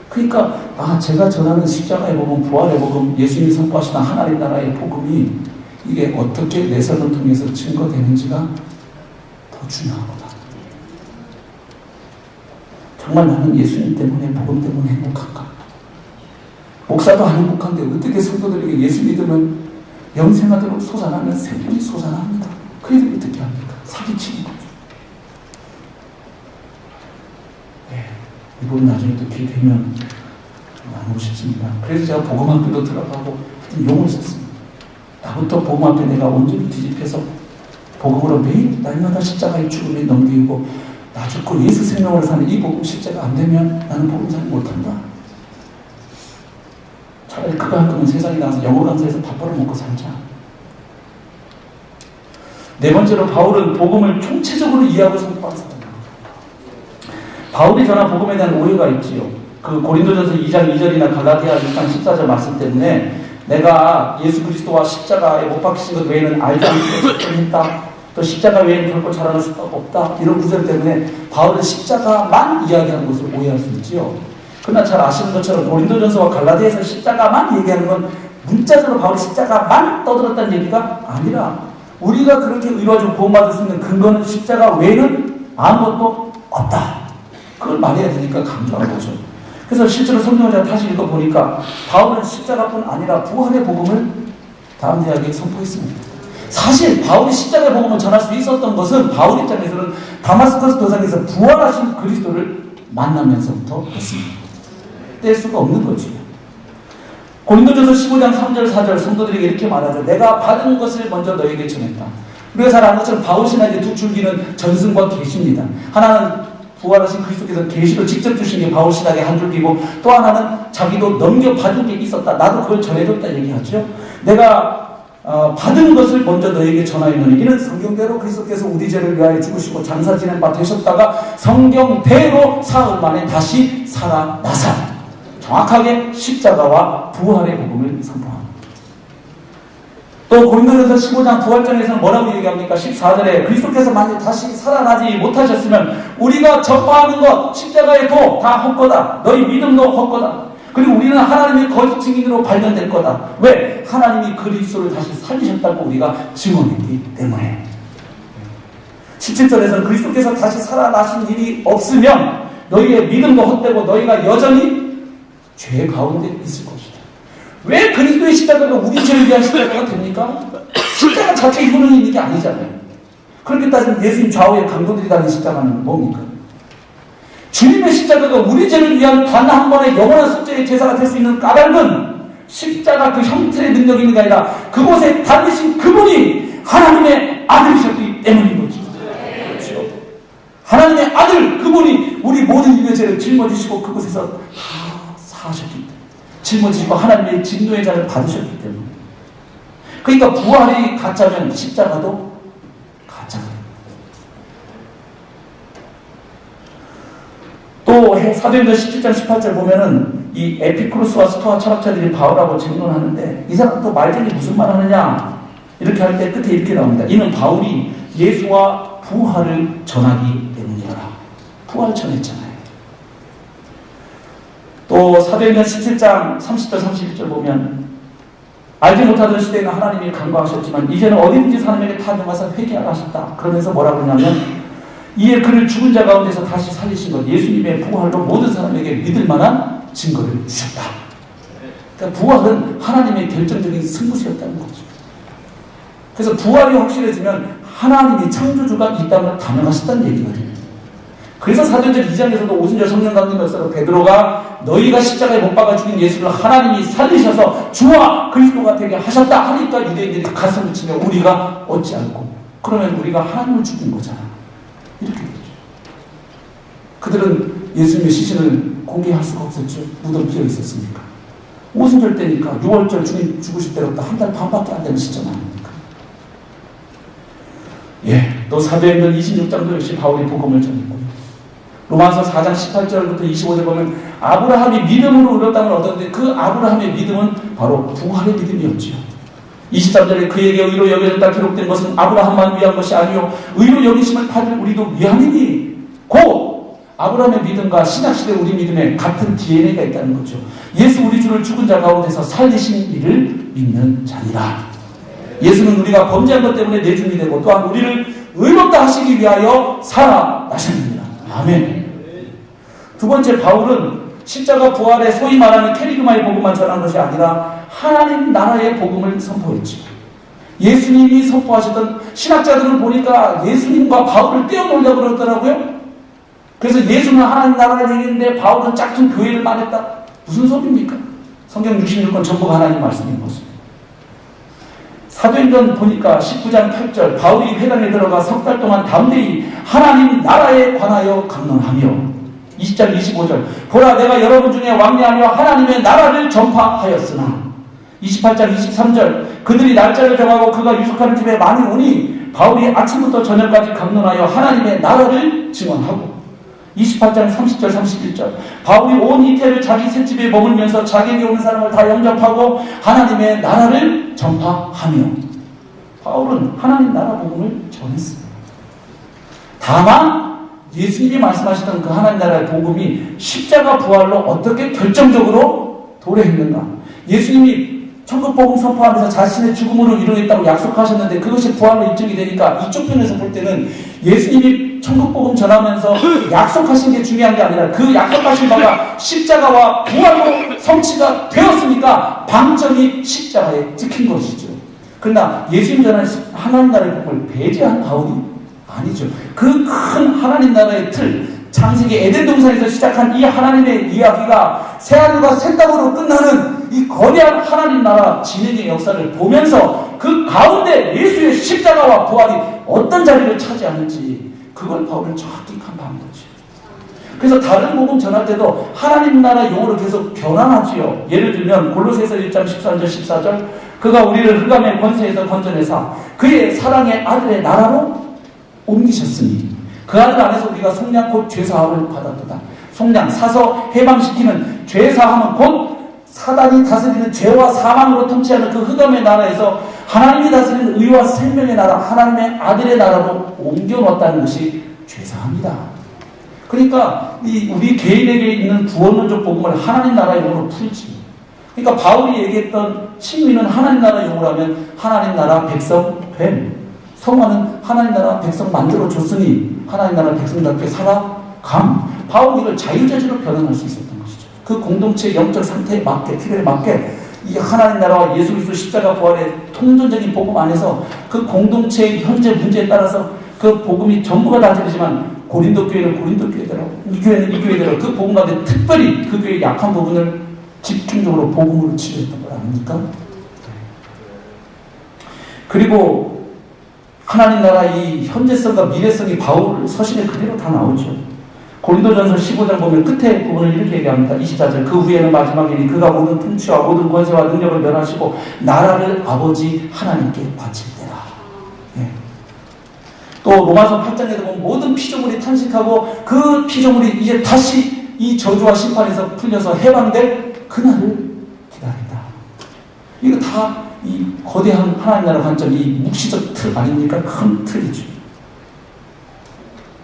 그러니까 제가 전하는 십자가의 복음, 부활의 복음, 예수님이 선포하시는 하나님 나라의 복음이 이게 어떻게 내 삶을 통해서 증거되는지가 더 중요하구나. 정말 나는 예수님 때문에 복음 때문에 행복한가? 목사도 안 행복한데 어떻게 성도들에게 예수 믿으면 영생하도록 솟아나는 생명이 솟아납니다. 그 애들이 어떻게 합니까? 사기치는 거죠. 네, 이 부분 나중에 또 기회 되면 나누고 싶습니다. 그래서 제가 복음학교도 들어가고 용을 썼습니다. 나부터 복음학교 내가 온전히 뒤집혀서 복음으로 매일 날마다 십자가의 죽음에 넘기고 나 죽고 예수 생명으로 사는 이 복음 실제가 안 되면 나는 복음 잘 못한다. 차라리 그거 할 거면 세상에 나가서 영어 강사에서 밥 벌어먹고 살자. 네 번째로 바울은 복음을 총체적으로 이해하고 선포한 사람입니다. 바울이 전한 복음에 대한 오해가 있지요. 그 고린도전서 2장 2절이나 갈라디아 6장 14절 말씀 때문에 내가 예수 그리스도와 십자가에 못 박히신 것 외에는 알지 않고 했다. 또 십자가 외에는 결코 자랑할 수가 없다. 이런 구절 때문에 바울은 십자가만 이야기하는 것을 오해할 수 있지요. 그러나 잘 아시는 것처럼 고린도전서와 갈라디아에서 십자가만 얘기하는 건 문자적으로 바울이 십자가만 떠들었다는 얘기가 아니라 우리가 그렇게 의로워지고 구원받을 수 있는 근거는 십자가 외에는 아무것도 없다. 그걸 말해야 되니까 강조하는 거죠. 그래서 실제로 성경을 제가 다시 읽어보니까 바울은 십자가뿐 아니라 부활의 복음을 담대하게 선포했습니다. 사실 바울이 십자가의 복음을 전할 수 있었던 것은 바울 입장에서는 다마스커스 도상에서 부활하신 그리스도를 만나면서부터 했습니다. 뗄 수가 없는 거죠. 고린도전서 15장 3절 4절 성도들에게 이렇게 말하죠. 내가 받은 것을 먼저 너에게 전했다. 우리가 잘 아는 것처럼 바울 신학의 두 줄기는 전승과 계시입니다. 하나는 부활하신 그리스도께서 계시로 직접 주신 게 바울 신학의 한 줄기고, 또 하나는 자기도 넘겨받은 게 있었다. 나도 그걸 전해줬다 얘기하죠. 내가 받은 것을 먼저 너에게 전하였노니 이는 성경대로 그리스도께서 우리 죄를 위하여 죽으시고 장사 지낸 바 되셨다가 성경대로 사흘 만에 다시 살아나사 정확하게 십자가와 부활의 복음을 선포합니다. 또 고린도전서 15장 부활전에서는 뭐라고 얘기합니까? 14절에 그리스도께서 만약 다시 살아나지 못하셨으면 우리가 전파하는 것 십자가의 도 다 헛거다. 너희 믿음도 헛거다. 그리고 우리는 하나님의 거짓 증인으로 발견될 거다. 왜? 하나님이 그리스도를 다시 살리셨다고 우리가 증언했기 때문에. 17절에서는 그리스도께서 다시 살아나신 일이 없으면 너희의 믿음도 헛되고 너희가 여전히 죄 가운데 있을 것이다. 왜 그리스도의 십자가가 우리 죄를 위한 십자가가 됩니까? 십자가 자체의 효능이 있는 게 아니잖아요. 그렇게 따지면 예수님 좌우에 강도들이 다니는 십자가는 뭡니까? 주님의 십자가가 우리 죄를 위한 단 한 번의 영원한 속죄의 제사가 될 수 있는 까닭은 십자가 그 형태의 능력이 있는 게 아니라 그곳에 달리신 그분이 하나님의 아들이셨기 때문인 거죠. 그렇죠? 하나님의 아들 그분이 우리 모든 인류의 죄를 짊어지시고 그곳에서 다 사하셨기 때문에, 짊어지시고 하나님의 진노의 잔을 받으셨기 때문에. 그러니까 부활이 가짜면 십자가도 가짜입니다. 또 사도행전 17장 18절 보면은 이 에피쿠로스와 스토아 철학자들이 바울하고争論하는데 이 사람 또 말쟁이 무슨 말 하느냐 이렇게 할 때 끝에 이렇게 나옵니다. 이는 바울이 예수와 부활을 전하기 때문이라. 부활을 전했잖아요. 또 사도행전 17장 30절 31절 보면 알지 못하던 시대에는 하나님이 간과하셨지만 이제는 어디든지 사람에게 타정하사 회개하라 하셨다. 그러면서 뭐라고 하냐면 이에 그를 죽은 자 가운데서 다시 살리신 것 예수님의 부활로 모든 사람에게 믿을 만한 증거를 주셨다. 그러니까 부활은 하나님의 결정적인 승부수였다는 거죠. 그래서 부활이 확실해지면 하나님이 창조주가 이 땅을 단행하셨다는 얘기거든요. 그래서 사도행전 2장에서도 오순절 성령 강림 역사로 베드로가 너희가 십자가에 못 박아 죽인 예수를 하나님이 살리셔서 주와 그리스도가 되게 하셨다 하니까 유대인들이 가슴을 치며 우리가 어찌 알고 그러면 우리가 하나님을 죽인 거잖아. 이렇게 되죠. 그들은 예수님의 시신을 공개할 수가 없었죠. 무덤 비어 있었으니까. 오순절 때니까 6월절 주님 죽으실 때로부터 한 달 반밖에 안 되는 시점 아닙니까? 예, 또 사도행전 26장도 역시 바울이 복음을 전했고 로마서 4장 18절부터 25절 보면 아브라함이 믿음으로 의롭 땅을 얻었는데 그 아브라함의 믿음은 바로 부활의 믿음이었지요. 23절에 그에게 의로 여겨졌다 기록된 것은 아브라함만 위한 것이 아니요 의로 여기심을 받을 우리도 위함이니 곧 아브라함의 믿음과 신약시대 우리 믿음에 같은 DNA가 있다는 거죠. 예수 우리 주를 죽은 자 가운데서 살리신 이를 믿는 자니라. 예수는 우리가 범죄한 것 때문에 내준이 되고 또한 우리를 의롭다 하시기 위하여 살아나셨느니라. 아멘. 두 번째 바울은 십자가 부활의 소위 말하는 캐리그마의 복음만 전한 것이 아니라 하나님 나라의 복음을 선포했죠. 예수님이 선포하셨던 신학자들은 보니까 예수님과 바울을 떼어놓으려고 그러더라고요. 그래서 예수는 하나님 나라를 얘기했는데 바울은 짝퉁 교회를 말했다. 무슨 소리입니까? 성경 66권 전부가 하나님 말씀인 것입니다. 사도행전 보니까 19장 8절 바울이 회당에 들어가 석 달 동안 담대히 하나님 나라에 관하여 강론하며 20장 25절 보라 내가 여러분 중에 왕래하며 하나님의 나라를 전파하였으나 28장 23절 그들이 날짜를 정하고 그가 유숙하는 집에 많이 오니 바울이 아침부터 저녁까지 강론하여 하나님의 나라를 증언하고 28장 30절 31절 바울이 온 이태를 자기 셋집에 머물면서 자기에게 오는 사람을 다 영접하고 하나님의 나라를 전파하며 바울은 하나님 나라 복음을 전했습니다. 다만 예수님이 말씀하셨던 그 하나님 나라의 복음이 십자가 부활로 어떻게 결정적으로 도래했는가. 예수님이 천국복음 선포하면서 자신의 죽음으로 이루겠다고 약속하셨는데 그것이 부활로 입증이 되니까 이쪽 편에서 볼 때는 예수님이 천국복음 전하면서 약속하신 게 중요한 게 아니라 그 약속하신 바가 십자가와 부활로 성취가 되었으니까 방점이 십자가에 찍힌 것이죠. 그러나 예수님 전하는 하나님 나라의 복음을 배제한 바울이 아니죠. 그 큰 하나님 나라의 틀, 창세기 에덴 동산에서 시작한 이 하나님의 이야기가 새하늘과 새 땅으로 끝나는 이 거대한 하나님 나라 진행의 역사를 보면서 그 가운데 예수의 십자가와 부활이 어떤 자리를 차지하는지 그걸 바울은 정확히 간파한 거죠. 그래서 다른 복음 전할 때도 하나님 나라 용어를 계속 변환하지요. 예를 들면 골로새서 1장 13절 14절 그가 우리를 흑암의 권세에서 건져내사 그의 사랑의 아들의 나라로 옮기셨으니 그 아들 안에서 우리가 속량 곧 죄사함을 받았도다. 속량, 사서 해방시키는 죄사함은 곧 사단이 다스리는 죄와 사망으로 통치하는 그 흑암의 나라에서 하나님이 다스리는 의와 생명의 나라, 하나님의 아들의 나라로 옮겨놓았다는 것이 죄사합니다. 그러니까 우리 개인에게 있는 구원론적 복음을 하나님 나라 용어로 풀지. 그러니까 바울이 얘기했던 신민은 하나님 나라 용어라면 하나님 나라 백성 됨. 성화는 하나님 나라 백성 만들어줬으니 하나님 나라 백성답게 살아감. 바울이 이걸 자유자재로 변환할 수 있었던 것이죠. 그 공동체의 영적 상태에 맞게, 필요에 맞게 이 하나님 나라와 예수 그리스도 십자가 부활의 통전적인 복음 안에서 그 공동체의 현재 문제에 따라서 그 복음이 전부가 다 들리지만 고린도 교회는 고린도 교회대로, 이 교회는 이 교회대로 그 복음 가운데 특별히 그 교회의 약한 부분을 집중적으로 복음으로 치료했던 걸 아닙니까? 그리고 하나님 나라 이 현재성과 미래성이 바울 서신에 그대로 다 나오죠. 고린도전서 15장 보면 끝에 부분을 이렇게 얘기합니다. 24절 그 후에는 마지막이니 그가 모든 통치와 모든 권세와 능력을 멸하시고 나라를 아버지 하나님께 바칠 때라. 네. 또 로마서 8장에도 보면 모든 피조물이 탄식하고 그 피조물이 이제 다시 이 저주와 심판에서 풀려서 해방될 그날을 기다린다. 이거 다 이 거대한 하나님 나라 관점이 이 묵시적 틀 아닙니까? 큰 틀이죠.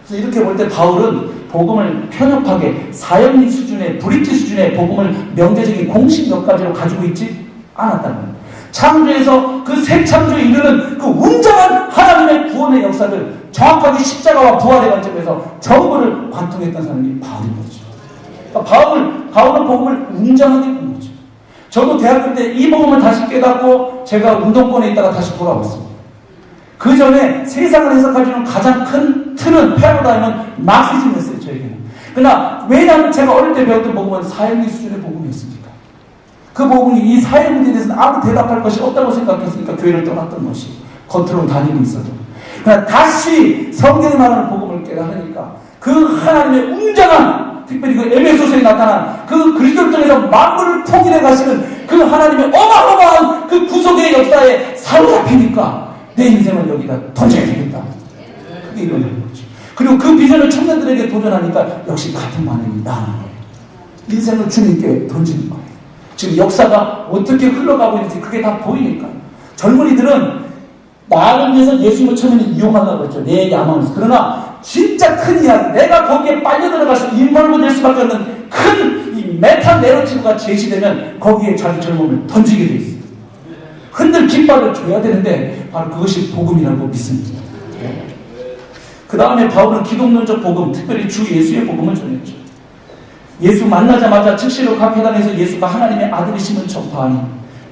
그래서 이렇게 볼 때 바울은 복음을 편협하게 사형리 수준의 브릿지 수준의 복음을 명제적인 공식 몇 가지로 가지고 있지 않았다는 겁니다. 창조에서 그 새 창조에 이르는 그 웅장한 하나님의 구원의 역사를 정확하게 십자가와 부활의 관점에서 전부를 관통했던 사람이 바울인 거죠. 그러니까 바울은 복음을 웅장하게 본 거죠. 저도 대학교 때 이 복음을 다시 깨닫고 제가 운동권에 있다가 다시 돌아왔습니다. 그 전에 세상을 해석해주는 가장 큰 틀은 패러다임은 마르크시즘이었어요, 저에게는. 그러나 왜냐하면 제가 어릴 때 배웠던 복음은 사형리 수준의 복음이었으니까. 그 복음이 이 사회 문제에 대해서는 아무 대답할 것이 없다고 생각했으니까 교회를 떠났던 것이 겉으로 다니고 있어도. 그러나 다시 성경이 말하는 복음을 깨달으니까 그 하나님의 웅장한 특별히 그 에베소서에 나타난 그 그리스도를 통해서 만물을 통일해 가시는 그 하나님의 어마어마한 그 구속의 역사에 사로잡히니까 내 인생을 여기다 던져야 되겠다. 그게 일어나는 거죠. 그리고 그 비전을 청년들에게 도전하니까 역시 같은 반응이 나오는 거예요. 인생을 주님께 던지는 거예요. 지금 역사가 어떻게 흘러가고 있는지 그게 다 보이니까요. 젊은이들은 나를 위해서 예수님을 처음에는 이용하려고 했죠. 내 야망에서. 그러나 진짜 큰 이야기, 내가 거기에 빨려 들어가서 인벌브 될 수밖에 없는 큰 이 메타 내러티브가 제시되면 거기에 자기 젊음을 던지게 돼 있어요. 흔들 깃발을 줘야 되는데 바로 그것이 복음이라고 믿습니다. 그 다음에 바울은 기독론적 복음, 특별히 주 예수의 복음을 전했죠. 예수 만나자마자 즉시로 각회당에서 예수가 하나님의 아들이심을 전파하니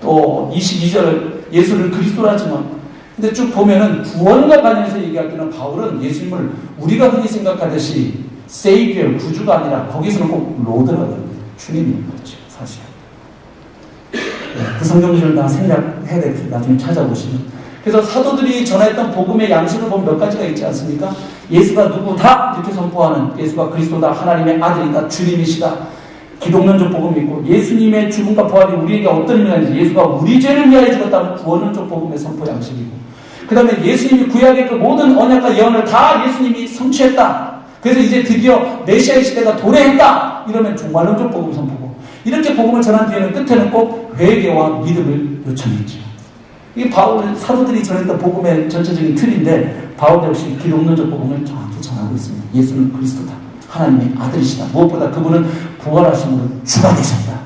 또 22절 예수를 그리스도라지만 근데 쭉 보면은 구원과 관련해서 얘기할 때는 바울은 예수님을 우리가 흔히 생각하듯이 세이비어, 구주가 아니라 거기서는 꼭 로드라고 주님인 거죠, 사실. 그 성경들을 다 생략해야 되겠습니다. 나중에 찾아보시면. 그래서 사도들이 전했던 복음의 양식을 보면 몇 가지가 있지 않습니까? 예수가 누구다 이렇게 선포하는 예수가 그리스도다, 하나님의 아들이다, 주님이시다. 기독론적 복음이 있고 예수님의 죽음과 부활이 우리에게 어떤 의미가 있는지 예수가 우리 죄를 위하여 죽었다는 구원론적 복음의 선포 양식이고 그 다음에 예수님이 구약의 그 모든 언약과 예언을 다 예수님이 성취했다. 그래서 이제 드디어 메시아의 시대가 도래했다. 이러면 종말론적 복음 선포고 이렇게 복음을 전한 뒤에는 끝에는 꼭 회개와 믿음을 요청했죠. 이게 바울 사도들이 전했던 복음의 전체적인 틀인데 바울 역시 기독론적 복음을 정확히 전하고 있습니다. 예수는 그리스도다. 하나님의 아들이시다. 무엇보다 그분은 부활하심으로 주가 되셨다.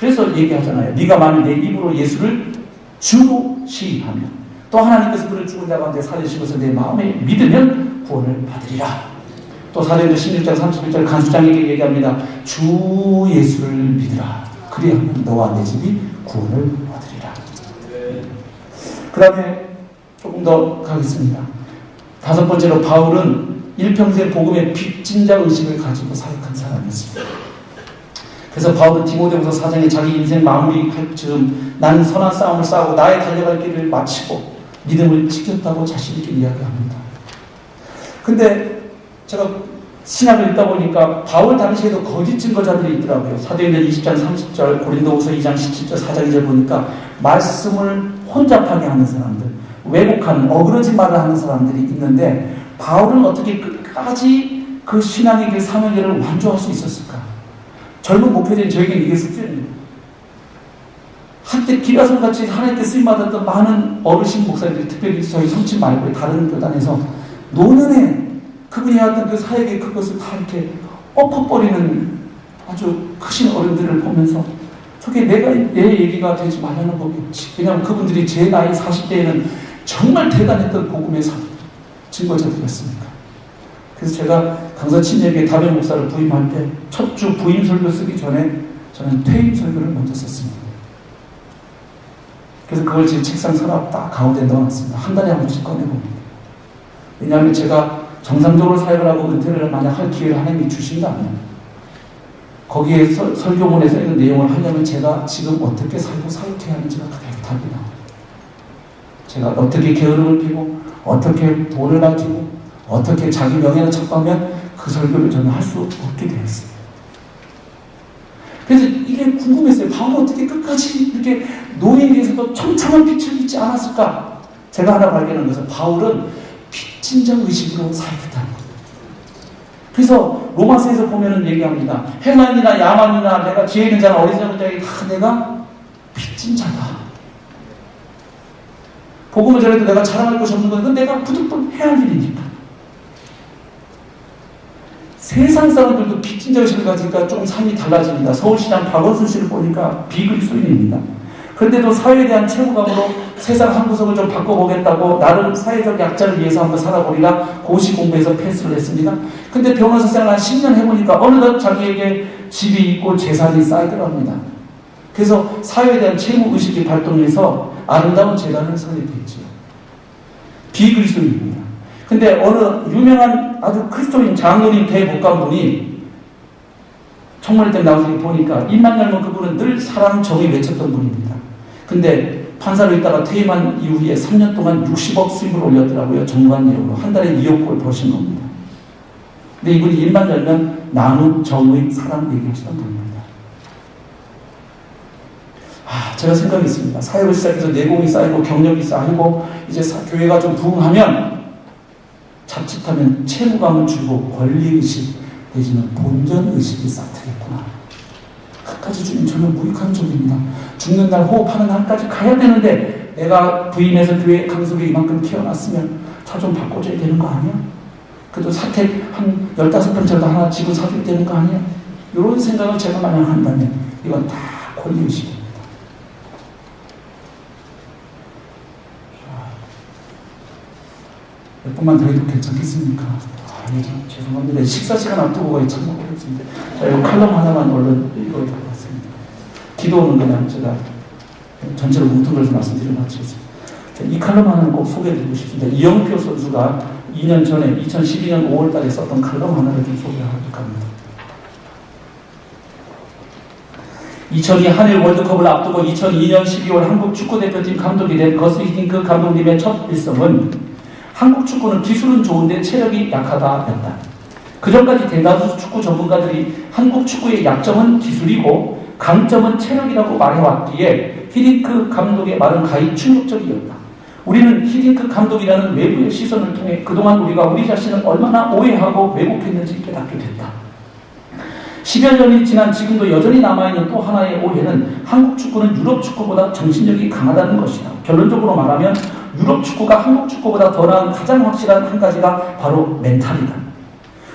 그래서 얘기하잖아요. 네가 만일 내 입으로 예수를 주로 시인하면 또 하나님께서 그를 죽은 자 가운데 살리시고서 내 마음에 믿으면 구원을 받으리라. 또 사도행전 16장 31절 간수장에게 얘기합니다. 주 예수를 믿으라. 그리하면 너와 내 집이 구원을 받으리라. 그 다음에 조금 더 가겠습니다. 다섯 번째로 바울은 일평생 복음의 빚진 자 의식을 가지고 사역한 사람이었습니다. 그래서 바울은 디모데후서 4장에 자기 인생 마무리할 즈음 나는 선한 싸움을 싸우고 나의 달려갈 길을 마치고 믿음을 지켰다고 자신있게 이야기합니다. 근데 제가 신학을 읽다 보니까 바울 당시에도 거짓 증거자들이 있더라고요. 사도행전 20장 30절, 고린도후서 2장 17절, 4장 2절 보니까 말씀을 혼잡하게 하는 사람들, 왜곡하는 어그러진 말을 하는 사람들이 있는데 바울은 어떻게 끝까지 그 신앙의 길, 사명의 길을 완주할 수 있었을까? 젊은 목회자인 저에게는 이게 숙제입니다. 한때 기라손같이 하나님께 쓰임받았던 많은 어르신 목사님들이, 특별히 저희 성취 말고 다른 교단에서 노년에 그분이 해왔던 그 사역의 그것을 다 이렇게 엎어버리는 아주 크신 어른들을 보면서 저게 내 얘기가 되지 말라는 법이 없지. 왜냐하면 그분들이 제 나이 40대에는 정말 대단했던 복음의 증거자들이었으니까. 그래서 제가 강서 친정에 담임 목사를 부임할 때 첫 주 부임 설교 쓰기 전에 저는 퇴임 설교를 먼저 썼습니다. 그래서 그걸 제 책상 서랍 딱 가운데 넣어놨습니다. 한 달에 한 번씩 꺼내봅니다. 왜냐하면 제가 정상적으로 사역을 하고 은퇴를 만약 할 기회를 하나님이 주신다면 거기에 설교문에 써있는 내용을 하려면 제가 지금 어떻게 살고 사역해야 하는지가 그대로 답이 나옵니다. 제가 어떻게 게으름을 피고 어떻게 돈을 가지고 어떻게 자기 명예를 착각하면 그 설교를 저는 할 수 없게 되었어요. 그래서 이게 궁금했어요. 바울은 어떻게 끝까지 이렇게 노인에서도 청창한 빛을 잊지 않았을까? 제가 하나 발견한 것은 바울은 빚진 자 의식으로 사역했다는 거예요. 그래서 로마서에서 보면은 얘기합니다. 행란이나 야만이나 내가 지혜 있는 자나 어리석은 자에게 다 내가 빚진 자다. 복음을 전해도 내가 자랑할 것이 없는 건 내가 부득불 해야 할 일이니까. 세상 사람들도 빚진 자 의식을 가지니까 조금 삶이 달라집니다. 서울시장 박원순 씨를 보니까 비그리스도인입니다. 그런데도 사회에 대한 책임감으로 세상 한 구석을 좀 바꿔보겠다고 나름 사회적 약자를 위해서 한번 살아보리라 고시 공부해서 패스를 했습니다. 근데 변호사 생활 한 10년 해보니까 어느덧 자기에게 집이 있고 재산이 쌓이더랍니다. 그래서 사회에 대한 책임의식이 발동해서 아름다운 재단을 설립했죠. 비그리스도인입니다. 근데 어느 유명한 아주 그리스도인 장로님 대법관분이 청문회 때 나와서 보니까 입만 열면 그분은 늘 사랑 정의 외쳤던 분입니다. 근데 판사로 있다가 퇴임한 이후에 3년 동안 60억 수입을 올렸더라고요. 정관예우로. 한 달에 2억 불 버신 겁니다. 근데 이분이 입만 열면 나눔, 정의, 사랑 얘기하시던 분입니다. 제가 생각했습니다. 사역을 시작해서 내공이 쌓이고 경력이 쌓이고 이제 교회가 좀 부흥하면 자칫하면 채무감을 주고 권리의식 내지는 본전의식이 쌓이겠구나. 끝까지 주님 저는 무익한 종입니다. 죽는 날 호흡하는 날까지 가야 되는데 내가 부임해서 교회 강석에 이만큼 키워놨으면 차 좀 바꿔줘야 되는 거 아니야? 그래도 사택 한 15평짜리도 하나 지고 사줘야 되는 거 아니야? 이런 생각을 제가 만약 한다면 이건 다 권리의식입니다. 몇 번만 더 해도 괜찮겠습니까? 죄송합니다. 식사 시간 앞두고 거의 참 어렵습니다. 자, 이 칼럼 하나만 얼른 읽어야 될 것 같습니다. 기도는 그냥 제가 전체로 뭉뚱그려서 말씀드리고 마치겠습니다. 이 칼럼 하나는 꼭 소개해드리고 싶습니다. 이영표 선수가 2년 전에 2012년 5월 달에 썼던 칼럼 하나를 좀 소개할까 합니다. 2002 한일 월드컵을 앞두고 2002년 12월 한국 축구대표팀 감독이 된 거스 히딩크 감독님의 첫 일성은 한국 축구는 기술은 좋은데 체력이 약하다였다. 그전까지 대다수 축구 전문가들이 한국 축구의 약점은 기술이고 강점은 체력이라고 말해왔기에 히딩크 감독의 말은 가히 충격적이었다. 우리는 히딩크 감독이라는 외부의 시선을 통해 그동안 우리가 우리 자신을 얼마나 오해하고 왜곡했는지 깨닫게 됐다. 10여 년이 지난 지금도 여전히 남아있는 또 하나의 오해는 한국 축구는 유럽 축구보다 정신력이 강하다는 것이다. 결론적으로 말하면 유럽 축구가 한국 축구보다 더 나은 가장 확실한 한 가지가 바로 멘탈이다.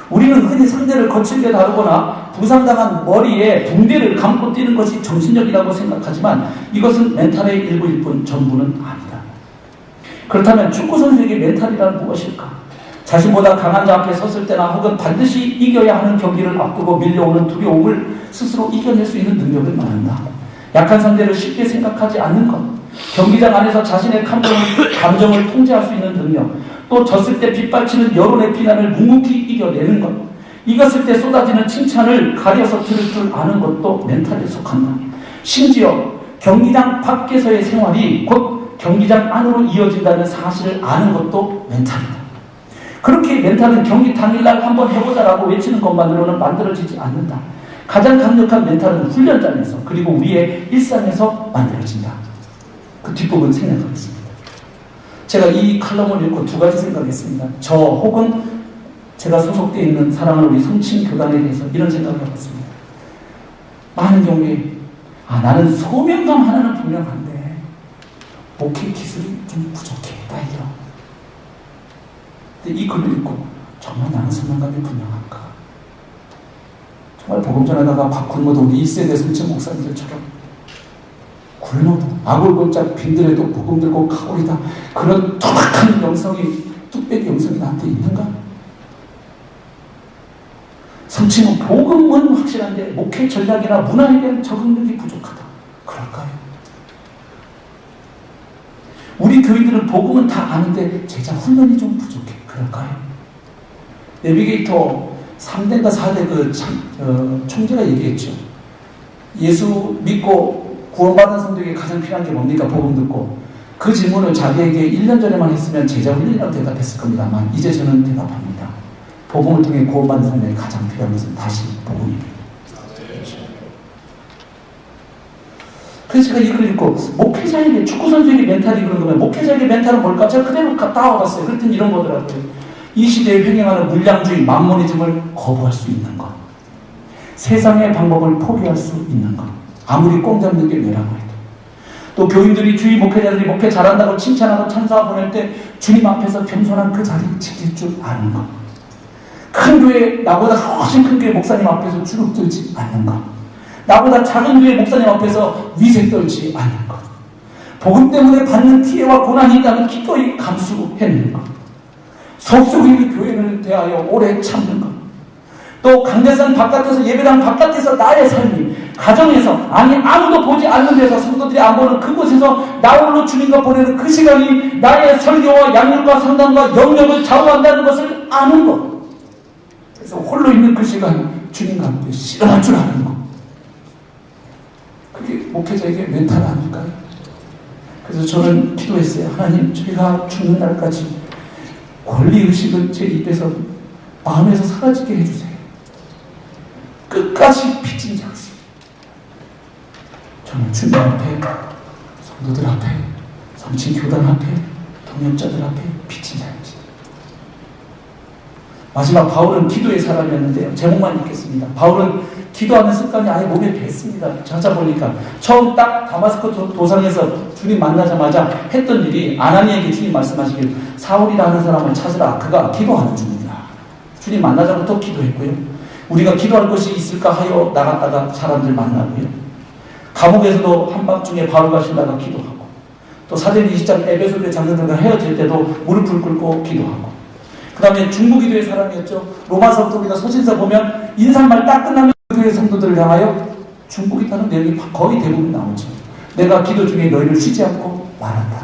우리는 흔히 상대를 거칠게 다루거나 부상당한 머리에 붕대를 감고 뛰는 것이 정신력이라고 생각하지만 이것은 멘탈의 일부일 뿐 전부는 아니다. 그렇다면 축구 선수에게 멘탈이란 무엇일까? 자신보다 강한 자 앞에 섰을 때나 혹은 반드시 이겨야 하는 경기를 앞두고 밀려오는 두려움을 스스로 이겨낼 수 있는 능력을 말한다. 약한 상대를 쉽게 생각하지 않는 것, 경기장 안에서 자신의 감정을 통제할 수 있는 능력, 또 졌을 때 빗발치는 여론의 비난을 묵묵히 이겨내는 것, 이겼을 때 쏟아지는 칭찬을 가려서 들을 줄 아는 것도 멘탈에 속한다. 심지어 경기장 밖에서의 생활이 곧 경기장 안으로 이어진다는 사실을 아는 것도 멘탈이다. 그렇게 멘탈은 경기 당일날 한번 해보자라고 외치는 것만으로는 만들어지지 않는다. 가장 강력한 멘탈은 훈련장에서 그리고 우리의 일상에서 만들어진다. 그 뒷부분 생각하겠습니다. 제가 이 칼럼을 읽고 두 가지 생각했습니다. 저 혹은 제가 소속되어 있는 사랑하는 우리 성친교단에 대해서 이런 생각을 해봤습니다. 많은 경우에 나는 소명감 하나는 분명한데 목회 기술이 좀 부족해. 나 이런. 근데 이 글을 읽고 정말 나는 소명감이 분명한가? 정말 복음 전하다가 밥 굶어도 우리 1세대 성친 목사님들처럼 굶어도 아골골짝 빈들에도 복음 들고 가오리다. 그런 토박한 영성이, 뚝배기 영성이 나한테 있는가? 성취는 복음은 확실한데 목회 전략이나 문화에 대한 적응력이 부족하다. 그럴까요? 우리 교인들은 복음은 다 아는데 제자 훈련이 좀 부족해. 그럴까요? 내비게이터 3대인가 4대 총재가 얘기했죠. 예수 믿고 구원받은 성도에게 가장 필요한 게 뭡니까? 복음 듣고. 그 질문을 자기에게 1년 전에만 했으면 제자 훈련이라고 대답했을 겁니다만 이제 저는 대답합니다. 복음을 통해 구원받는 사람에게 가장 필요한 것은 다시 복음입니다. 그래서 제가 이걸 읽고 목회자에게, 축구선수에게 멘탈이 그런 거면 목회자에게 멘탈은 뭘까? 제가 그대로 따와봤어요. 그랬더니 이런 거더라고요. 이 시대에 횡행하는 물량주의, 만모니즘을 거부할 수 있는 것, 세상의 방법을 포기할 수 있는 것, 아무리 꽁 잡는 게 뭐라고 해도, 또 교인들이 주위 목회자들이 목회 잘한다고 칭찬하고 찬사 보낼 때 주님 앞에서 겸손한 그 자리 지킬 줄 아는 것, 큰 교회, 나보다 훨씬 큰 교회 목사님 앞에서 주눅 들지 않는 것, 나보다 작은 교회 목사님 앞에서 위세 떨지 않는 것, 복음 때문에 받는 피해와 고난이 있다면 기꺼이 감수해내는 것, 속속이 있는 교회를 대하여 오래 참는 것, 또 강대상 바깥에서, 예배당 바깥에서 나의 삶이, 가정에서, 아무도 보지 않는 데서, 성도들이 안 보는 그곳에서 나 홀로 주님과 보내는 그 시간이 나의 설교와 양육과 상담과 영역을 좌우한다는 것을 아는 것. 그래서 홀로 있는 그 시간 주님과 함께 실현할 줄 아는 것. 그게 목회자에게 멘탈 아닐까요? 그래서 저는 기도했어요. 하나님, 저희가 죽는 날까지 권리의식은 제 입에서, 마음에서 사라지게 해주세요. 끝까지 빚진 장식. 저는 주님 앞에, 성도들 앞에, 성친교단 앞에, 동역자들 앞에 빚진 자입니다. 마지막 바울은 기도의 사람이었는데요. 제목만 읽겠습니다. 바울은 기도하는 습관이 아예 몸에 뱄습니다. 찾아보니까 처음 딱 다마스커 도상에서 주님 만나자마자 했던 일이, 아나니에게 주님 말씀하시길 사울이라 하는 사람을 찾으라. 그가 기도하는 중이라. 주님 만나자부터 기도했고요. 우리가 기도할 것이 있을까 하여 나갔다가 사람들 만나고요. 감옥에서도 한밤중에 바울 가신다가 기도하고, 또 사도행 20장 에베소교회 장로들과 헤어질 때도 무릎을 꿇고 기도하고, 그 다음에 중보기도의 사람이었죠. 로마서부터 우리가 서신서 보면 인사말 딱 끝나면 교회 성도들을 향하여 중보기도하는 내용이 거의 대부분 나오죠. 내가 기도 중에 너희를 쉬지 않고 말한다.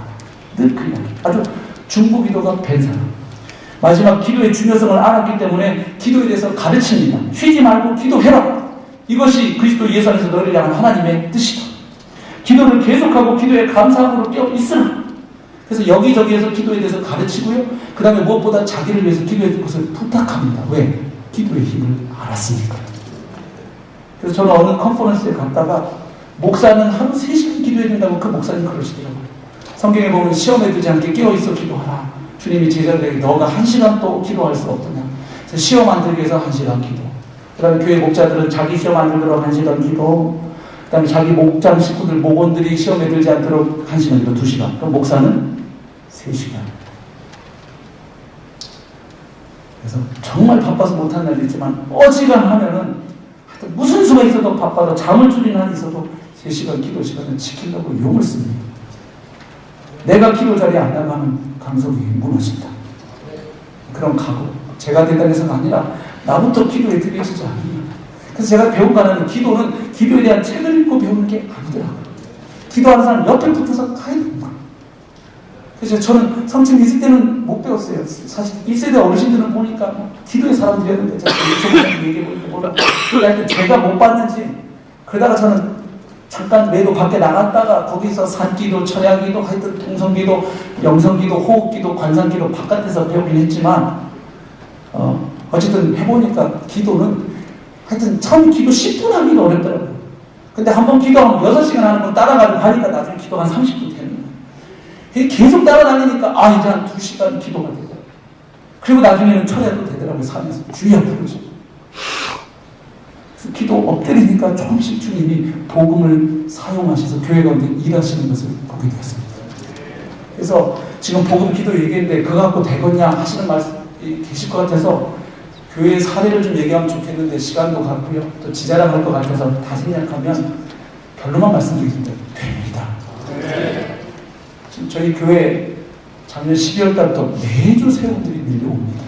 늘 그 이야기. 아주 중보기도가 된 사람. 마지막 기도의 중요성을 알았기 때문에 기도에 대해서 가르칩니다. 쉬지 말고 기도해라. 이것이 그리스도 예수 안에서 너희를 향한 하나님의 뜻이다. 기도를 계속하고 기도에 감사함으로 깨어 있으라. 그래서 여기저기에서 기도에 대해서 가르치고요. 그 다음에 무엇보다 자기를 위해서 기도해 줄 것을 부탁합니다. 왜? 기도의 힘을 알았으니까. 그래서 저는 어느 컨퍼런스에 갔다가 목사는 하루 3시간 기도해야 된다고 그 목사님 그러시더라고요. 성경에 보면 시험에 들지 않게 깨어있어 기도하라. 주님이 제자들에게 너가 1시간 또 기도할 수 없느냐. 그래서 시험 안 들기 위해서 1시간 기도. 그 다음에 교회 목자들은 자기 시험 안 들도록 1시간 기도. 그 다음에 자기 목장 식구들, 목원들이 시험에 들지 않도록 1시간 기도, 2시간. 그럼 목사는 3시간. 그래서 정말 바빠서 못한 날도 있지만 어지간하면은 무슨 수가 있어도 바빠도 잠을 줄이는 한이 있어도 3시간 기도 시간을 지키려고 용을 씁니다. 내가 기도 자리에 안 나가면 강석이 무너진다. 그런 각오. 제가 대단해서가 아니라 나부터 기도에 들여지지 않으면. 그래서 제가 배운 바는 기도는 기도에 대한 책을 읽고 배우는 게 아니더라고요. 기도하는 사람 옆에 붙어서 가야 됩니다. 그래서 저는 성취 있을 때는 못 배웠어요. 사실 1세대 어르신들은 보니까 뭐 기도의 사람들이었는데 제가 얘기해보니까 몰라. 하여튼 제가 못 봤는지 그러다가 저는 잠깐 외로 밖에 나갔다가 거기서 산기도, 철야기도, 하여튼 통성기도, 영성기도, 호흡기도, 관상기도 바깥에서 배우긴 했지만 어쨌든 해보니까 기도는 하여튼 처음 기도 10분 하기가 어렵더라고요. 근데 한 번 기도하면 6시간 하는 거 따라가지고 하니까 나중에 기도가 한 30분 되는 거예요. 계속 따라다니니까 이제 한 2시간 기도가 되더라고요. 그리고 나중에는 철야도 되더라고요. 산에서 주야 부르죠. 그래서 기도 엎드리니까 조금씩 주님이 복음을 사용하셔서 교회 가운데 일하시는 것을 보게 되었습니다. 그래서 지금 복음 기도 얘기했는데 그거 갖고 되겠냐 하시는 말씀 계실 것 같아서 교회 사례를 좀 얘기하면 좋겠는데 시간도 갖고요. 또 지자랑할 것 같아서 다 생략하면 결론만 말씀드리겠습니다. 됩니다. 지금 저희 교회 작년 12월 달부터 매주 세원들이 밀려옵니다.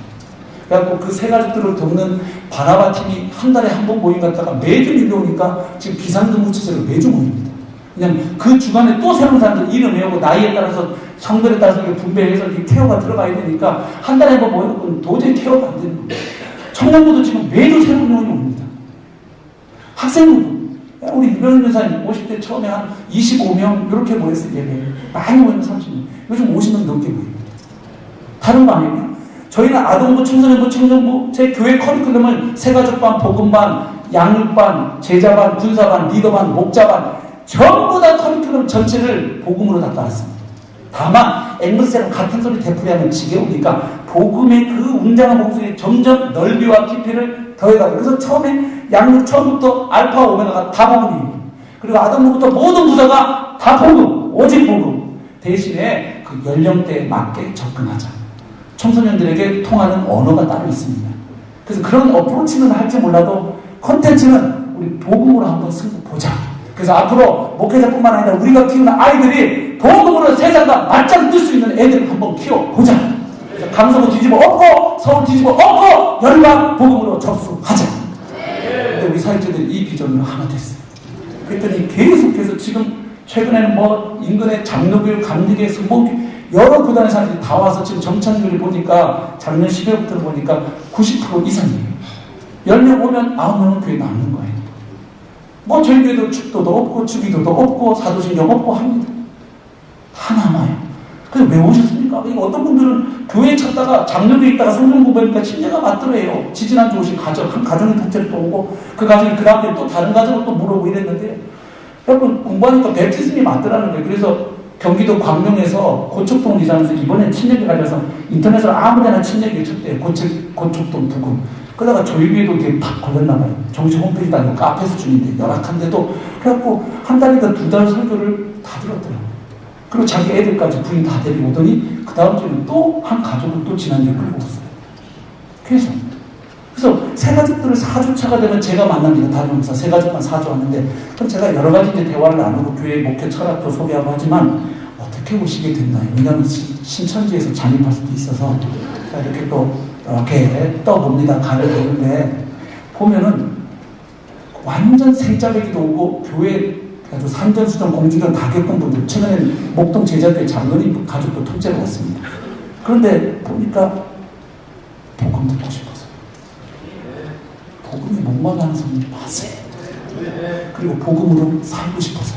그래갖고 그 세 가족들을 돕는 바나바 팀이 한 달에 한 번 모임 갔다가 매주 밀려오니까 지금 비상근무 체제로 매주 모입니다. 그냥 그 주간에 또 새로운 사람들 이름 외우고 나이에 따라서 성별에 따라서 분배해서 케어가 들어가야 되니까 한 달에 한 번 모여놓고는 도저히 케어가 안 되는 겁니다. 청년부도 지금 매주 새로운 요원이 옵니다. 학생부도 우리 유병현 교사님 50대 처음에 한 25명 이렇게 모였어요. 예배 많이 모이면 30명 요즘 50명 넘게 모입니다. 다른 거 아니에요? 저희는 아동부, 청소년부, 청년부 제 교회 커리큘럼을 세가족반, 복음반, 양육반, 제자반, 군사반, 리더반, 목자반 전부 다 커리큘럼 전체를 복음으로 다 깔았습니다. 다만 앵글스랑 같은 소리 되풀이하면 지겨우니까 복음의 그 웅장한 목소리에 점점 넓이와 깊이를 더해가고 그래서 처음에 양육 처음부터 알파 오메가가 다 복음입니다. 그리고 아동부부터 모든 부서가 다 복음, 오직 복음. 대신에 그 연령대에 맞게 접근하자. 청소년들에게 통하는 언어가 따로 있습니다. 그래서 그런 어프로치는 할지 몰라도 콘텐츠는 우리 복음으로 한번 승부 보자. 그래서 앞으로 목회자뿐만 아니라 우리가 키우는 아이들이 복음으로 세상과 맞짱 뜰 수 있는 애들을 한번 키워보자. 그래서 강서구 뒤집어 엎고 서울 뒤집어 엎고 열방 복음으로 접수하자. 근데 우리 사역자들이 이 비전으로 하나 됐어요. 그랬더니 계속해서 지금 최근에는 뭐 인근의 장로교육, 감리교육, 성봉교육 여러 구단의 사람들이 다 와서 지금 정찬교를 보니까 작년 12월부터 보니까 90% 이상이에요. 10명 오면 9명은 교회 남는 거예요. 뭐 저희 교회도 축도도 없고 주기도도 없고 사도신경 없고 합니다. 다 남아요. 그래서 왜 오셨습니까? 어떤 분들은 교회에 찾다가 장로교에 있다가 성경 공부하니까 침례가 맞더래요. 지지난주 오신 가정, 한 가정의 독재를 또 오고 그 가정이 그 다음에 또 다른 가정을 또 물어보고 이랬는데 여러분 공부하니까 베프티즘이 맞더라는 거예요. 그래서 경기도 광명에서 고척동 이사하면서 이번엔 침례기 가져서 인터넷으로 아무데나 침례기 쳤대요. 고척동 부근. 그러다가 저희 교회도 이게 팍 걸렸나 봐요. 정식 홈페이지도 아니고 카페 수준인데 열악한데도 그래갖고 한 달이니까 2달 설교를 다 들었더라고요. 그리고 자기 애들까지 부인 다 데리고 오더니 그 다음 주에는 또 한 가족을 또 지난주에 끌고 왔어요. 그래서 세 가족들을 4주차가 되면 제가 만납니다. 다니면서 세 가족만 4주 왔는데 그럼 제가 여러 가지 이제 대화를 나누고 교회 목회 철학도 소개하고 하지만 어떻게 오시게 됐나요? 왜냐하면 신천지에서 잠입할 수도 있어서 이렇게 또 이렇게 떠봅니다. 간을 보는데 보면은 완전 생짜배기도 오고 교회 아주 산전수전 공주전 다 겪은 분들 최근에는 목동 제자교회 장로님 가족도 통째로 왔습니다. 그런데 보니까 복음 듣고 싶어서 복음에 목말라하는 사람이 많았어요. 그리고 복음으로 살고 싶어서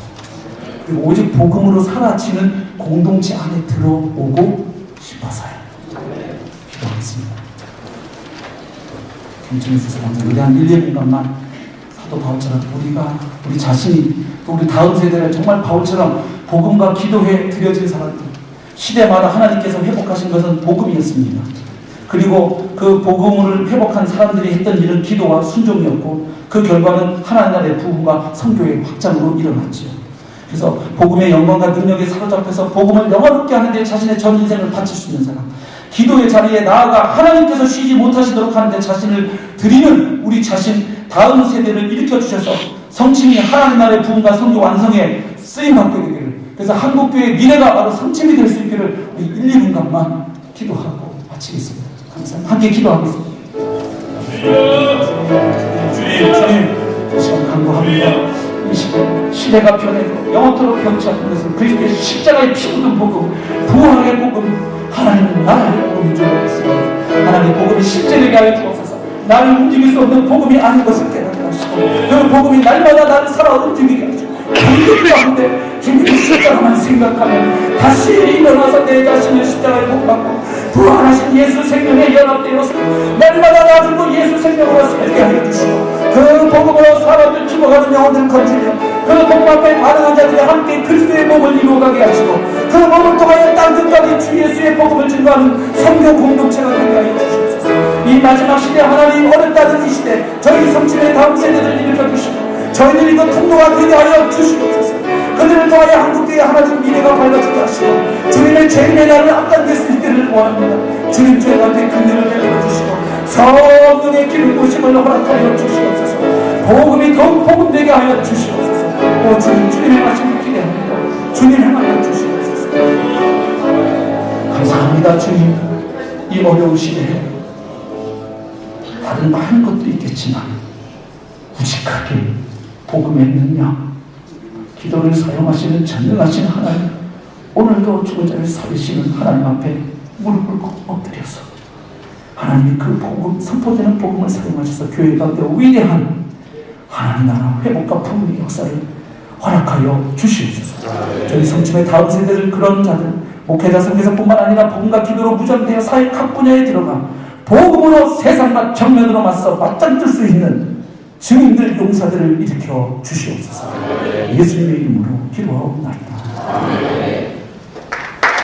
그리고 오직 복음으로 살아지는 공동체 안에 들어오고 싶어서요. 기도하겠습니다. 경청해 주셔서 감사합니다. 우리 한 1, 2분간만 사도 바울처럼 우리 자신이 또 우리 다음 세대를 정말 바울처럼 복음과 기도에 드려진 사람들 시대마다 하나님께서 회복하신 것은 복음이었습니다. 그리고 그 복음을 회복한 사람들이 했던 일은 기도와 순종이었고 그 결과는 하나님 나라의 부흥과 선교의 확장으로 일어났지요. 그래서 복음의 영광과 능력에 사로잡혀서 복음을 영화롭게 하는 데 자신의 전 인생을 바칠 수 있는 사람 기도의 자리에 나아가 하나님께서 쉬지 못하시도록 하는데 자신을 드리는 우리 자신 다음 세대를 일으켜 주셔서 성침이 하나님 나라의 부흥과 선교 완성에 쓰임받게 되기를, 그래서 한국교회의 미래가 바로 성침이 될 수 있기를 우리 1, 2분간만 기도하고 마치겠습니다. 감사합니다. 함께 기도하겠습니다. 주님, 이 시간 간구합니다. 이 시대가 변해도 영원토록 변치 않는 것은 그리스도의 십자가의 피 묻은 복음, 부활의 복음, 하나님은 나라의 복음인 줄 알았습니다. 하나님의 복음이 실제되게 하여 주옵소서. 나를 움직일 수 없는 복음이 아닌 것을 깨닫게 하시고, 그 복음이 날마다 나를 살아 움직이게 하시고, 공격 가운데 주님의 십자가만 생각하면 다시 일어나서 내 자신을 십자가에 못 박고 부활하신 예수 생명에 연합되어서 날마다 나들고 예수 생명으로 살게 하여 주시고, 그 복음으로 사람을 죽어가는 영혼들을 건지며 그 복음 앞에 반응한 자들이 함께 그리스도의 몸을 이루어가게 하시고, 그 몸을 통하여 땅 끝까지 주 예수의 복음을 증거하는 선교 공동체가 되게 하여 주시옵소서. 이 마지막 시대 하나님 어렵다는 이 시대 저희 성침의 다음 세대들을 일으켜 주시고 저희들이 그 통로가 되게 하여 주시옵소서. 그들을 통하여 한국교회 하나님 미래가 밝아지게 하시고 주님의 재림의 날을 앞당길 수 있기를 원합니다. 주님 저희 앞에 긍휼을 베풀어 주시고 성령의 기름 부으심을 허락하여 주시옵소서. 복음이 더욱 복음되게 하여 주시옵소서. 오 주님, 주님의 말씀을 기대합니다. 주님 행하여 주시옵소서. 감사합니다. 주님, 이 어려운 시대에 다른 많은 것도 있겠지만 우직하게 복음의 능력, 기도를 사용하시는 전능하신 하나님, 오늘도 죽은 자를 살리시는 하나님 앞에 무릎 꿇고 엎드려서 하나님이 그 복음, 선포되는 복음을 사용하셔서 교회 가운데 위대한 하나님 나라 회복과 부흥의 역사를 허락하여 주시옵소서. 저희 성침의 다음 세대들, 그런 자들, 목회자 선교사뿐만 아니라 복음과 기도로 무장되어 사회 각 분야에 들어가 복음으로 세상과 정면으로 맞서 맞짱 뜰 수 있는 증인들, 용사들을 일으켜 주시옵소서. 예수님의 이름으로 기도하옵나이다.